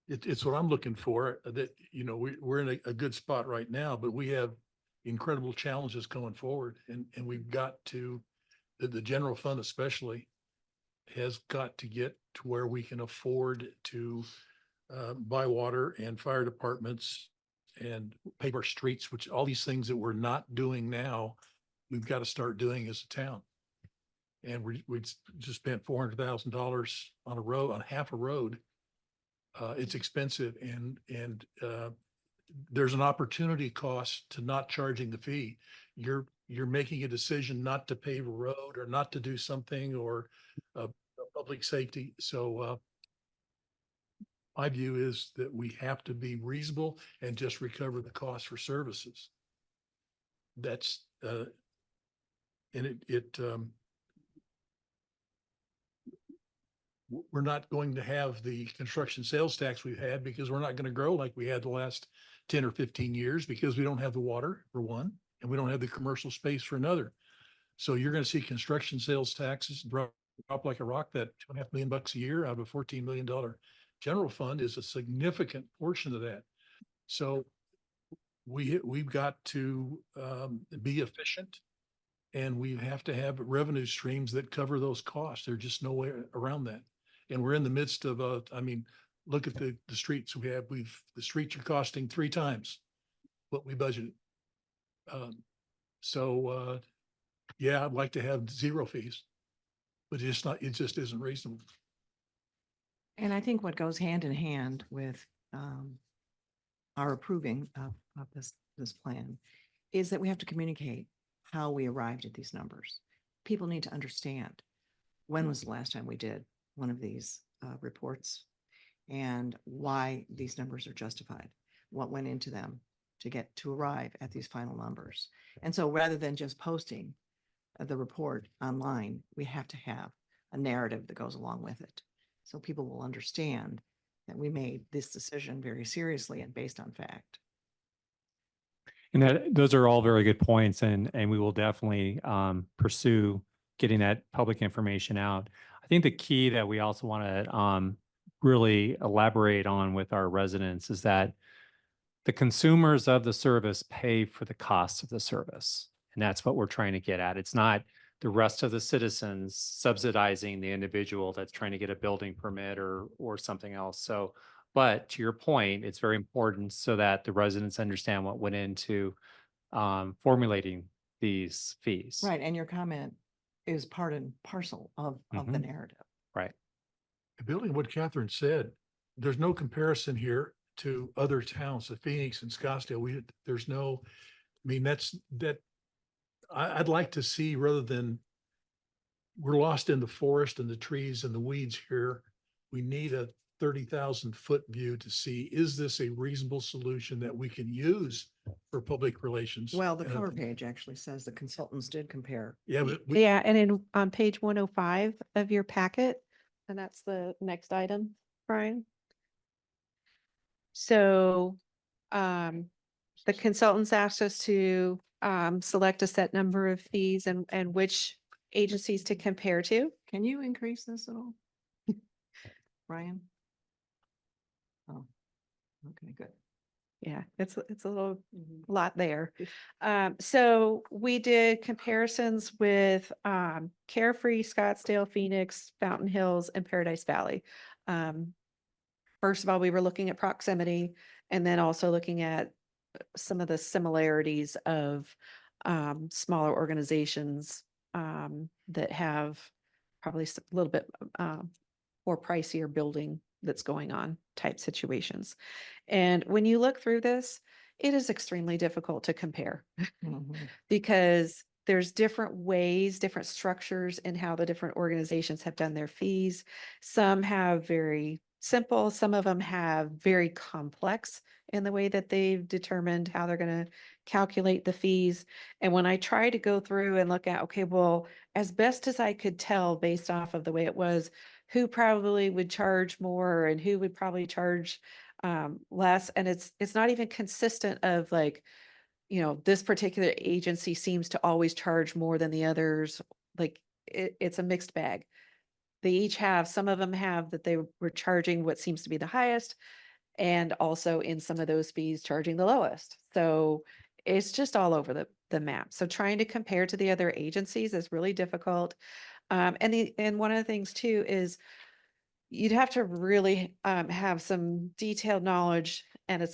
A: it's what I'm looking for, that, you know, we're in a good spot right now, but we have incredible challenges going forward, and we've got to, the general fund especially has got to get to where we can afford to buy water and fire departments and pave our streets, which all these things that we're not doing now, we've got to start doing as a town. And we just spent $400,000 on a road, on half a road. It's expensive, and there's an opportunity cost to not charging the fee. You're making a decision not to pave a road or not to do something, or public safety. So my view is that we have to be reasonable and just recover the cost for services. That's and we're not going to have the construction sales tax we've had, because we're not going to grow like we had the last 10 or 15 years, because we don't have the water for one, and we don't have the commercial space for another. So you're going to see construction sales taxes drop like a rock. That $2.5 million a year out of a $14 million general fund is a significant portion of that. So we've got to be efficient, and we have to have revenue streams that cover those costs. There's just no way around that. And we're in the midst of I mean, look at the streets we have. The streets are costing 3 times what we budgeted. Yeah, I'd like to have 0 fees, but it just isn't reasonable.
H: And I think what goes hand in hand with our approving of this plan is that we have to communicate how we arrived at these numbers. People need to understand when was the last time we did one of these reports, and why these numbers are justified, what went into them to arrive at these final numbers. And so rather than just posting the report online, we have to have a narrative that goes along with it, so people will understand that we made this decision very seriously and based on fact.
M: And those are all very good points, and we will definitely pursue getting that public information out. I think the key that we also want to really elaborate on with our residents is that the consumers of the service pay for the cost of the service. And that's what we're trying to get at. It's not the rest of the citizens subsidizing the individual that's trying to get a building permit or something else. So, but to your point, it's very important so that the residents understand what went into formulating these fees.
H: Right, and your comment is part and parcel of the narrative.
M: Right.
A: Building what Catherine said, there's no comparison here. to other towns, to Phoenix and Scottsdale. There's no, I mean, I'd like to see, rather than we're lost in the forest and the trees and the weeds here, we need a 30,000 foot view to see, is this a reasonable solution that we can use for public relations?
H: Well, the cover page actually says the consultants did compare.
A: Yeah, but
J: Yeah, and on page 105 of your packet, and that's the next item, Brian. So, the consultants asked us to, select a set number of fees and which agencies to compare to.
H: Can you increase this at all? Brian? Oh, okay, good.
J: Yeah, it's a little lot there. So we did comparisons with Carefree, Scottsdale, Phoenix, Fountain Hills, and Paradise Valley. First of all, we were looking at proximity and then also looking at some of the similarities of smaller organizations that have probably a little bit more pricier building that's going on type situations. And when you look through this, it is extremely difficult to compare because there's different ways, different structures in how the different organizations have done their fees. Some have very simple, some of them have very complex in the way that they've determined how they're going to calculate the fees. And when I try to go through and look at, okay, well, as best as I could tell based off of the way it was, who probably would charge more and who would probably charge less. And it's not even consistent of like, you know, this particular agency seems to always charge more than the others. Like it's a mixed bag. They each have, some of them have that they were charging what seems to be the highest, and also in some of those fees charging the lowest. So it's just all over the map. So trying to compare to the other agencies is really difficult. And one of the things too is you'd have to really have some detailed knowledge, and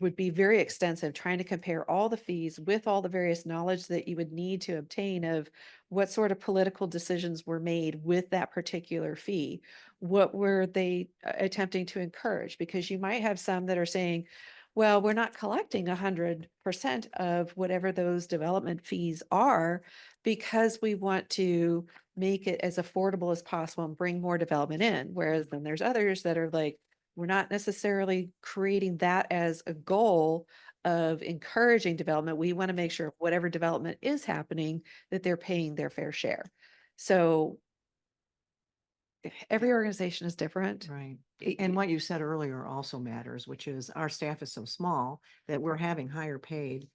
J: would be very extensive trying to compare all the fees with all the various knowledge that you would need to obtain of what sort of political decisions were made with that particular fee. What were they attempting to encourage? Because you might have some that are saying, well, we're not collecting 100% of whatever those development fees are because we want to make it as affordable as possible and bring more development in. Whereas then there's others that are like, we're not necessarily creating that as a goal of encouraging development. We want to make sure whatever development is happening, that they're paying their fair share. So every organization is different.
H: Right. And what you said earlier also matters, which is our staff is so small that we're having higher paid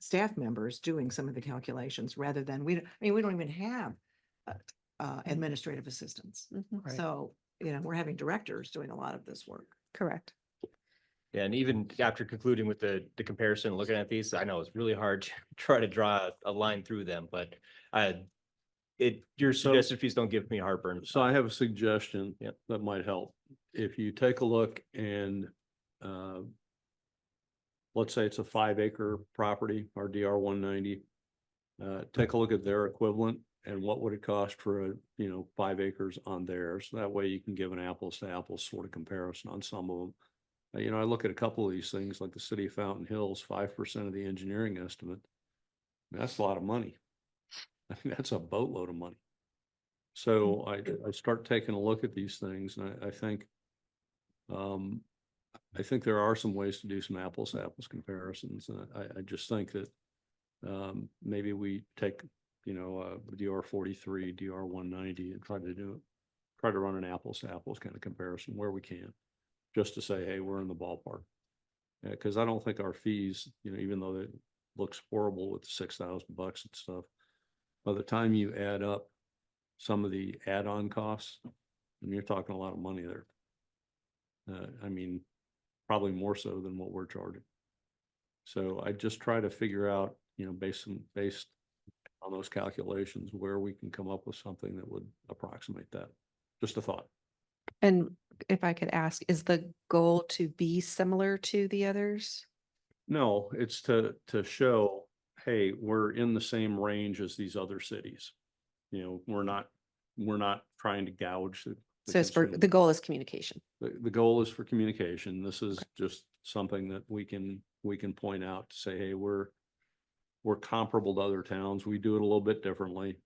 H: staff members doing some of the calculations rather than we don't even have administrative assistants.
J: Right.
H: So, you know, we're having directors doing a lot of this work.
J: Correct.
K: Yeah, and even after concluding with the comparison, looking at these, I know it's really hard to try to draw a line through them, but your suggested fees don't give me heartburn.
I: So I have a suggestion
K: Yep.
I: that might help. If you take a look and let's say it's a 5 acre property, our DR 190, take a look at their equivalent and what would it cost for 5 acres on theirs. That way you can give an apples to apples sort of comparison on some of them. I look at a couple of these things like the city of Fountain Hills, 5% of the engineering estimate. That's a lot of money. I think that's a boatload of money. So I start taking a look at these things, and I think there are some ways to do some apples to apples comparisons. And I just think that maybe we take DR 43, DR 190 and try to run an apples to apples kind of comparison where we can, just to say, hey, we're in the ballpark. Because I don't think our fees, even though it looks horrible with $6,000 and stuff, by the time you add up some of the add-on costs, you're talking a lot of money there. Probably more so than what we're charging. So I just try to figure out, based on those calculations, where we can come up with something that would approximate that. Just a thought.
J: And if I could ask, is the goal to be similar to the others?
I: No, it's to show, hey, we're in the same range as these other cities. We're not trying to gouge.
J: So it's the goal is communication.
I: The goal is for communication. This is just something that we can point out to say, hey, we're comparable to other towns. We do it a little bit differently.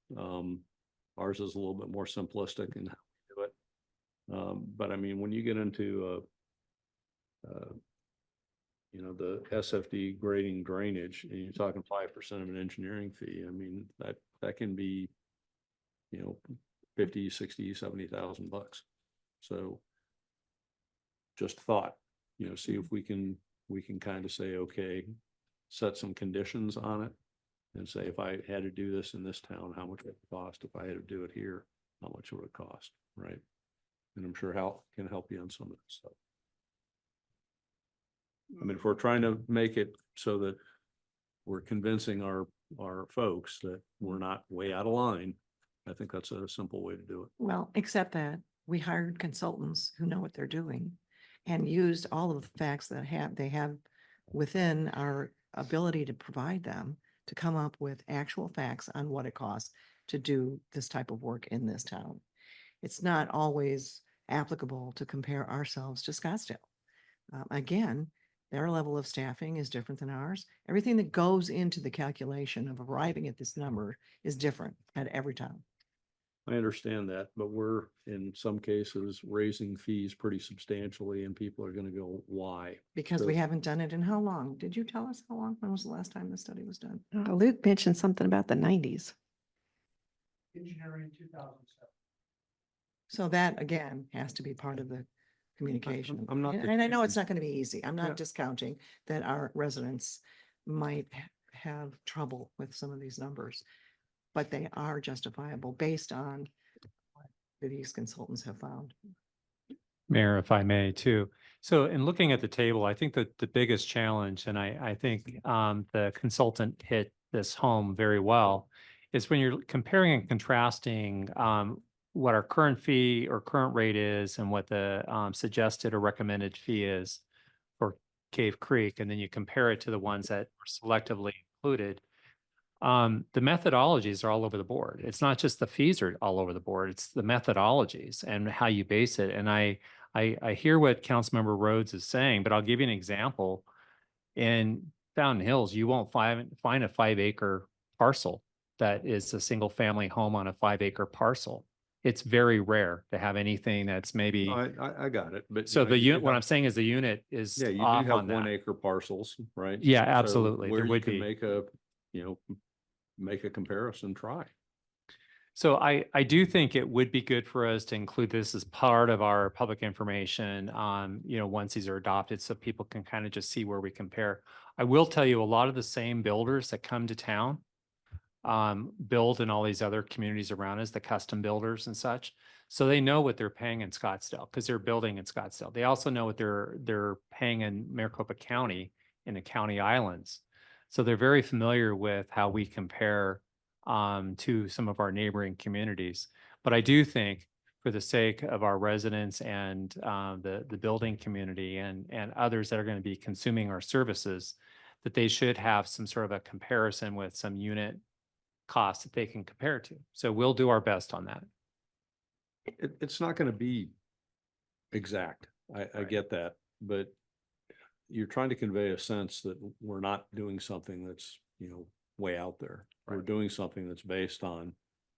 I: Ours is a little bit more simplistic in how we do it. But I mean, when you get into you know, the SFD grading drainage, and you're talking 5% of an engineering fee, I mean, that can be, you know, 50, 60, 70,000 bucks. So just thought, you know, see if we can kind of say, okay, set some conditions on it and say, if I had to do this in this town, how much would it cost? If I had to do it here, how much would it cost? Right. And I'm sure Hal can help you on some of this stuff. I mean, if we're trying to make it so that we're convincing our folks that we're not way out of line, I think that's a simple way to do it.
H: Well, except that we hired consultants who know what they're doing and used all of the facts that they have within our ability to provide them to come up with actual facts on what it costs to do this type of work in this town. It's not always applicable to compare ourselves to Scottsdale. Again, their level of staffing is different than ours. Everything that goes into the calculation of arriving at this number is different at every town.
I: I understand that, but we're in some cases raising fees pretty substantially and people are going to go, why?
H: Because
I: So-
H: we haven't done it in how long? Did you tell us how long? When was the last time the study was done?
N: Luke mentioned something about the 90s.
G: Engineering 2007.
H: So that again has to be part of the communication.
I: I'm not
H: And I know it's
I: disputing.
H: not going to be easy. I'm
I: Yeah.
H: not discounting that our residents might have trouble with some of these numbers, but they are justifiable based on what these consultants have found.
M: Mayor, if I may too. So in looking at the table, I think that the biggest challenge, and I think the consultant hit this home very well, is when you're comparing and contrasting what our current fee or current rate is and what the suggested or recommended fee is for Cave Creek, and then you compare it to the ones that were selectively included. The methodologies are all over the board. It's not just the fees are all over the board. It's the methodologies and how you base it. And I hear what Councilmember Rhodes is saying, but I'll give you an example. In Fountain Hills, you won't find a 5-acre parcel that is a single family home on a 5-acre parcel. It's very rare to have anything that's maybe.
I: I got it, but.
M: So
I: you know,
M: the
I: you do
M: unit, what
I: have-
M: I'm saying is the unit is
I: Yeah, you do
M: off
I: have
M: on that.
I: 1-acre parcels, right?
M: Yeah,
I: So
M: absolutely.
I: Where
M: There
I: you
M: would
I: can
M: be.
I: make a, you know, make a comparison, try.
M: So I do think it would be good for us to include this as part of our public information, you know, once these are adopted, so people can kind of just see where we compare. I will tell you, a lot of the same builders that come to town build in all these other communities around us, the custom builders and such. So they know what they're paying in Scottsdale because they're building in Scottsdale. They also know what they're paying in Maricopa County in the County Islands. So they're very familiar with how we compare to some of our neighboring communities. But I do think for the sake of our residents and the building community and others that are going to be consuming our services, that they should have some sort of a comparison with some unit costs that they can compare to. So we'll do our best on that.
I: It's not going to be exact. I get that, but you're trying to convey a sense that we're not doing something that's, you know, way out there. We're doing something that's based on,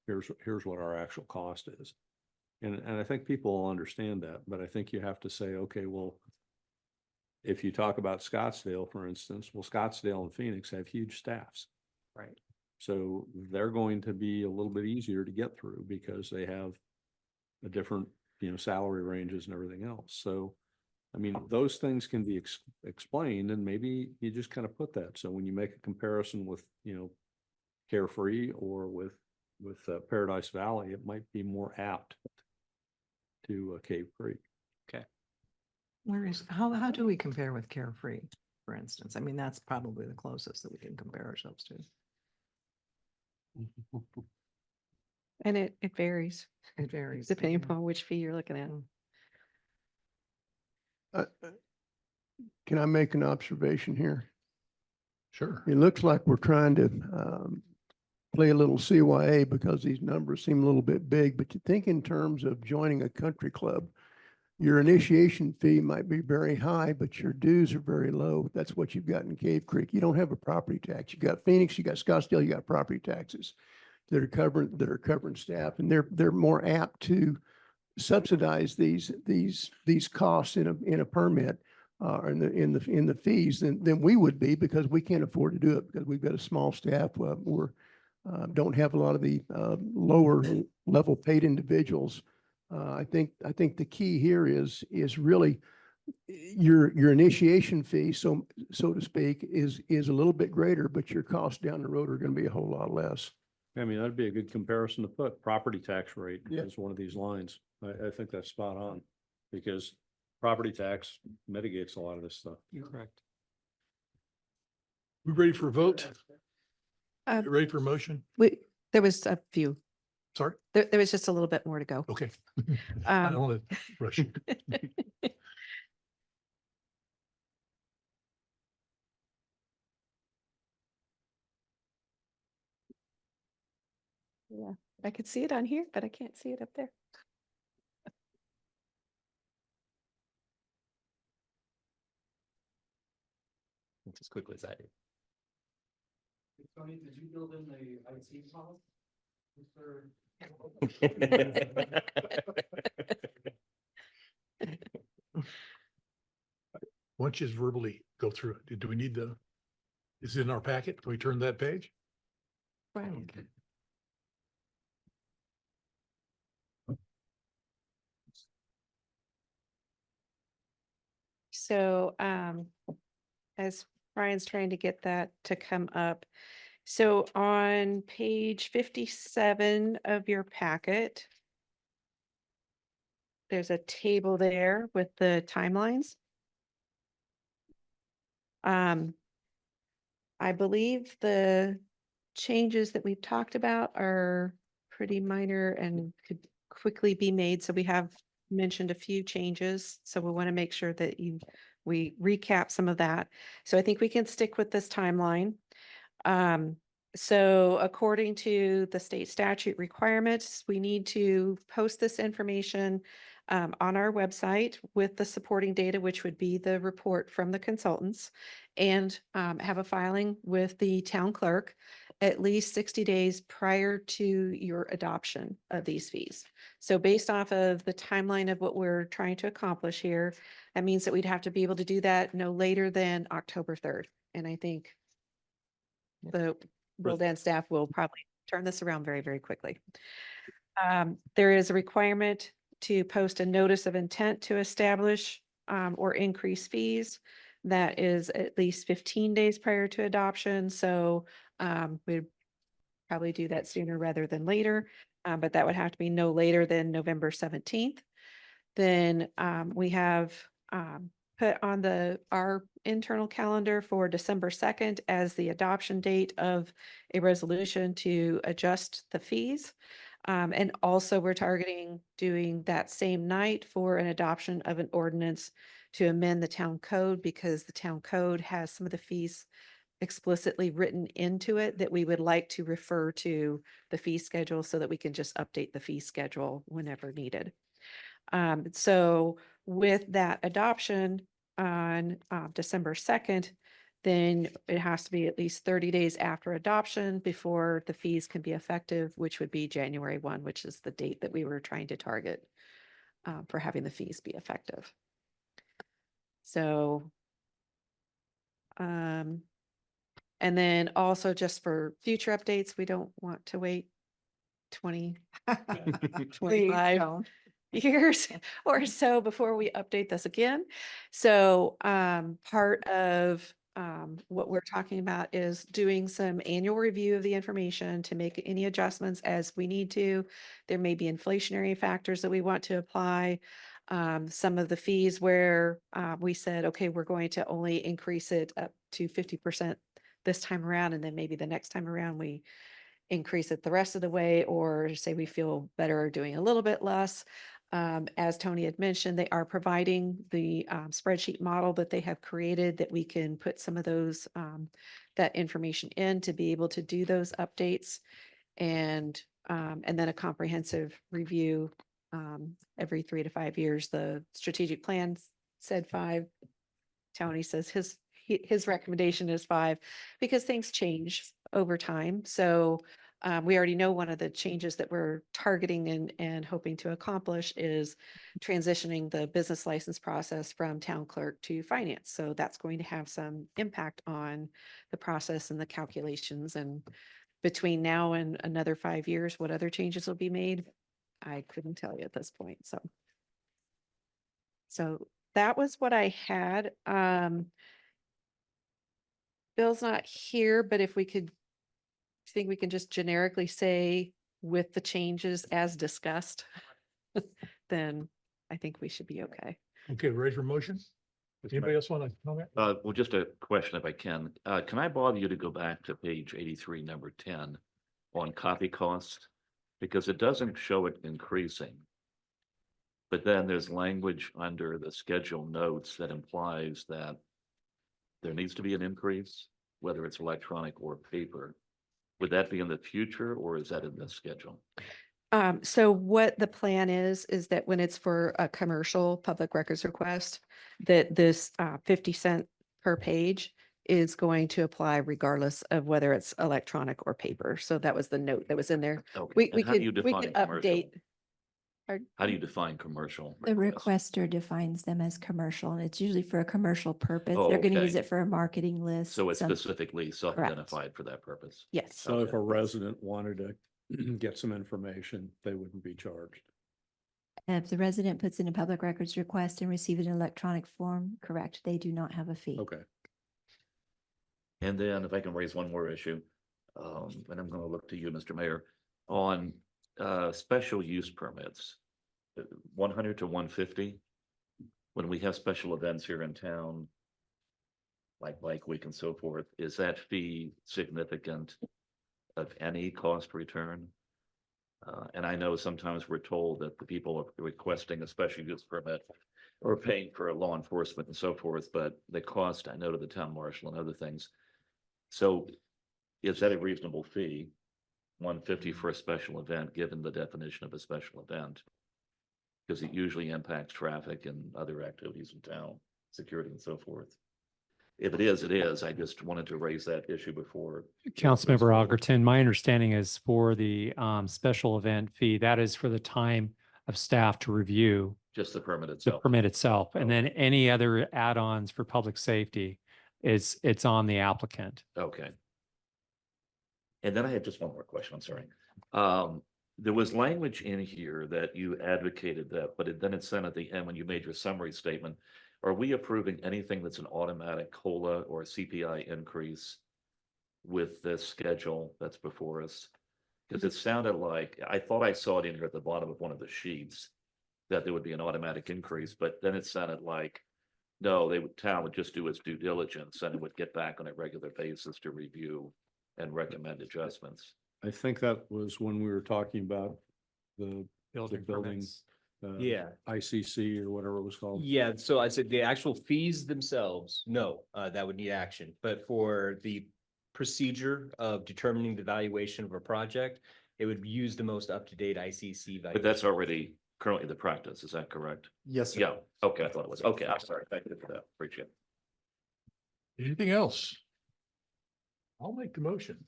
I: here's what our actual cost is. And I think people will understand that, but I think you have to say, okay, well, if you talk about Scottsdale, for instance, well, Scottsdale and Phoenix have huge staffs.
M: Right.
I: So they're going to be a little bit easier to get through because they have a different, you know, salary ranges and everything else. So, I mean, those things can be explained and maybe you just kind of put that. So when you make a comparison with, you know, Carefree or with Paradise Valley, it might be more apt to Cave Creek.
M: Okay.
H: How do we compare with Carefree, for instance? I mean, that's probably the closest that we can compare ourselves to.
N: And it varies
H: It varies.
N: depending upon which fee you're looking at.
E: Can I make an observation here?
A: Sure.
E: It looks like we're trying to play a little CYA because these numbers seem a little bit big, but you think in terms of joining a country club, your initiation fee might be very high, but your dues are very low. That's what you've got in Cave Creek. You don't have a property tax. You got Phoenix, you got Scottsdale, you got property taxes that are covering staff, and they're more apt to subsidize these costs in a permit in the fees than we would be, because we can't afford to do it because we've got a small staff. Don't have a lot of the lower level paid individuals. I think the key here is really your initiation fee, so to speak, is a little bit greater, but your costs down the road are going to be a whole lot less.
I: I mean, that'd be a good comparison to put property tax rate
E: Yeah.
I: as one of these lines. I think that's spot on, because property tax mitigates a lot of this stuff.
M: Correct.
A: We ready for a vote?
J: Uh,
A: You ready for a motion?
J: There was a few.
A: Sorry?
J: There was just a little bit more to go.
A: Okay. I
J: Um,
A: don't want to rush you.
J: Yeah, I could see it on here, but I can't see it up there.
K: It's as quickly as I did.
L: Tony, did you build in the IT policy?
A: Why don't you just verbally go through it? Do we need is it in our packet? Can we turn that page?
J: Right. So, as Brian's trying to get that to come up. So on page 57 of your packet, there's a table there with the timelines. I believe the changes that we've talked about are pretty minor and could quickly be made. So we have mentioned a few changes. So we want to make sure that we recap some of that. So I think we can stick with this timeline. So according to the state statute requirements, we need to post this information on our website with the supporting data, which would be the report from the consultants, and have a filing with the town clerk at least 60 days prior to your adoption of these fees. So based off of the timeline of what we're trying to accomplish here, that means that we'd have to be able to do that no later than October 3rd. And I think the Wildan staff will probably turn this around very, very quickly. There is a requirement to post a notice of intent to establish or increase fees. That is at least 15 days prior to adoption. So we'd probably do that sooner rather than later, but that would have to be no later than November 17th. Then we have put on our internal calendar for December 2nd as the adoption date of a resolution to adjust the fees. And also we're targeting doing that same night for an adoption of an ordinance to amend the town code, because the town code has some of the fees explicitly written into it that we would like to refer to the fee schedule so that we can just update the fee schedule whenever needed. So with that adoption on December 2nd, then it has to be at least 30 days after adoption before the fees can be effective, which would be January 1, which is the date that we were trying to target for having the fees be effective. So, and then also just for future updates, we don't want to wait 25 years or so before we update this again. So part of what we're talking about is doing some annual review of the information to make any adjustments as we need to. There may be inflationary factors that we want to apply. Some of the fees where we said, okay, we're going to only increase it up to 50% this time around, and then maybe the next time around we increase it the rest of the way, or say we feel better doing a little bit less. As Tony had mentioned, they are providing the spreadsheet model that they have created that we can put some of those, that information in to be able to do those updates, and then a comprehensive review every 3 to 5 years. The strategic plan said 5. Tony says his recommendation is 5 because things change over time. So we already know one of the changes that we're targeting and hoping to accomplish is transitioning the business license process from town clerk to finance. So that's going to have some impact on the process and the calculations. And between now and another 5 years, what other changes will be made, I couldn't tell you at this point. So that was what I had. Bill's not here, but if we could, I think we can just generically say with the changes as discussed, then I think we should be okay.
A: Okay, ready for motion? Anybody else want to comment?
O: Well, just a question if I can. Can I bother you to go back to page 83, number 10 on copy cost? Because it doesn't show it increasing. But then there's language under the schedule notes that implies that there needs to be an increase, whether it's electronic or paper. Would that be in the future or is that in the schedule?
J: So what the plan is that when it's for a commercial public records request, that this 50 cent per page is going to apply regardless of whether it's electronic or paper. So that was the note that was in there.
O: Okay.
J: We
O: And how do you
J: could
O: define commercial?
J: update.
O: How do you define commercial?
C: The
O: request?
C: requester defines them as commercial, and it's usually for a commercial purpose.
O: Oh,
C: They're going to
O: okay.
C: use it for a marketing list.
O: So it's
C: some-
O: specifically self-identified for that purpose?
J: Yes.
I: So if
O: Okay.
I: a resident wanted to get some information, they wouldn't be charged.
C: If the resident puts in a public records request and receives an electronic form, correct, they do not have a fee.
I: Okay.
O: And then if I can raise one more issue, and I'm going to look to you, Mr. Mayor, on special use permits, 100 to 150. When we have special events here in town, like Bike Week and so forth, is that fee significant of any cost return? And I know sometimes we're told that the people are requesting a special use permit or paying for law enforcement and so forth, but the cost I know to the town marshal and other things. So is that a reasonable fee? 150 for a special event, given the definition of a special event? Because it usually impacts traffic and other activities in town, security and so forth. If it is, it is. I just wanted to raise that issue before.
M: Councilmember Oggerton, my understanding is for the special event fee, that is for the time of staff to review
O: Just the permit
M: the
O: itself.
M: permit itself. And then any other add-ons for public safety it's on the applicant.
O: Okay. And then I had just one more question. I'm sorry. There was language in here that you advocated that, but then it said at the end when you made your summary statement, are we approving anything that's an automatic COLA or CPI increase with this schedule that's before us? Because it sounded like, I thought I saw it in here at the bottom of one of the sheets that there would be an automatic increase, but then it sounded like, no, town would just do its due diligence and it would get back on a regular basis to review and recommend adjustments.
I: I think that was when we were talking about the building,
K: permits. Yeah.
I: ICC or whatever it was called.
K: Yeah, so I said the actual fees themselves, no, that would need action, but for the procedure of determining the valuation of a project, it would use the most up-to-date ICC value.
O: But that's already currently the practice, is that correct?
L: Yes, sir.
O: Yeah, okay, I thought it was. Okay, I'm sorry. Thank you for that. Appreciate it.
A: Anything else? I'll make the motion.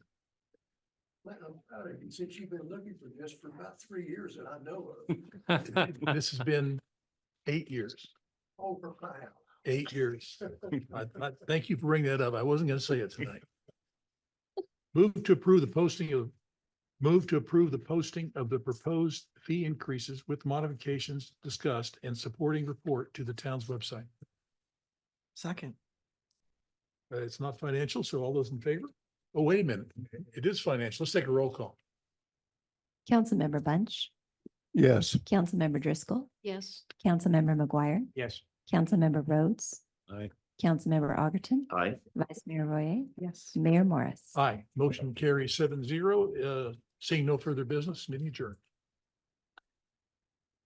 E: I'm proud of you, since you've been looking for this for about 3 years that I know of.
A: This has been 8 years.
E: Over my house.
A: 8 years. I thank you for bringing that up. I wasn't going to say it tonight. Move to approve the posting of the proposed fee increases with modifications discussed and supporting report to the town's website.
H: Second.
A: It's not financial, so all those in favor? Oh, wait a minute. It is financial. Let's take a roll call.
C: Councilmember Bunch,
E: Yes.
C: Councilmember Driscoll,
P: Yes.
C: Councilmember McGuire,
Q: Yes.
C: Councilmember Rhodes,
I: Aye.
C: Councilmember Oggerton,
O: Aye.
C: Vice Mayor Royer,
H: Yes.
C: Mayor Morris.
A: Aye. Motion carries 7-0. Seeing no further business, meeting adjourned.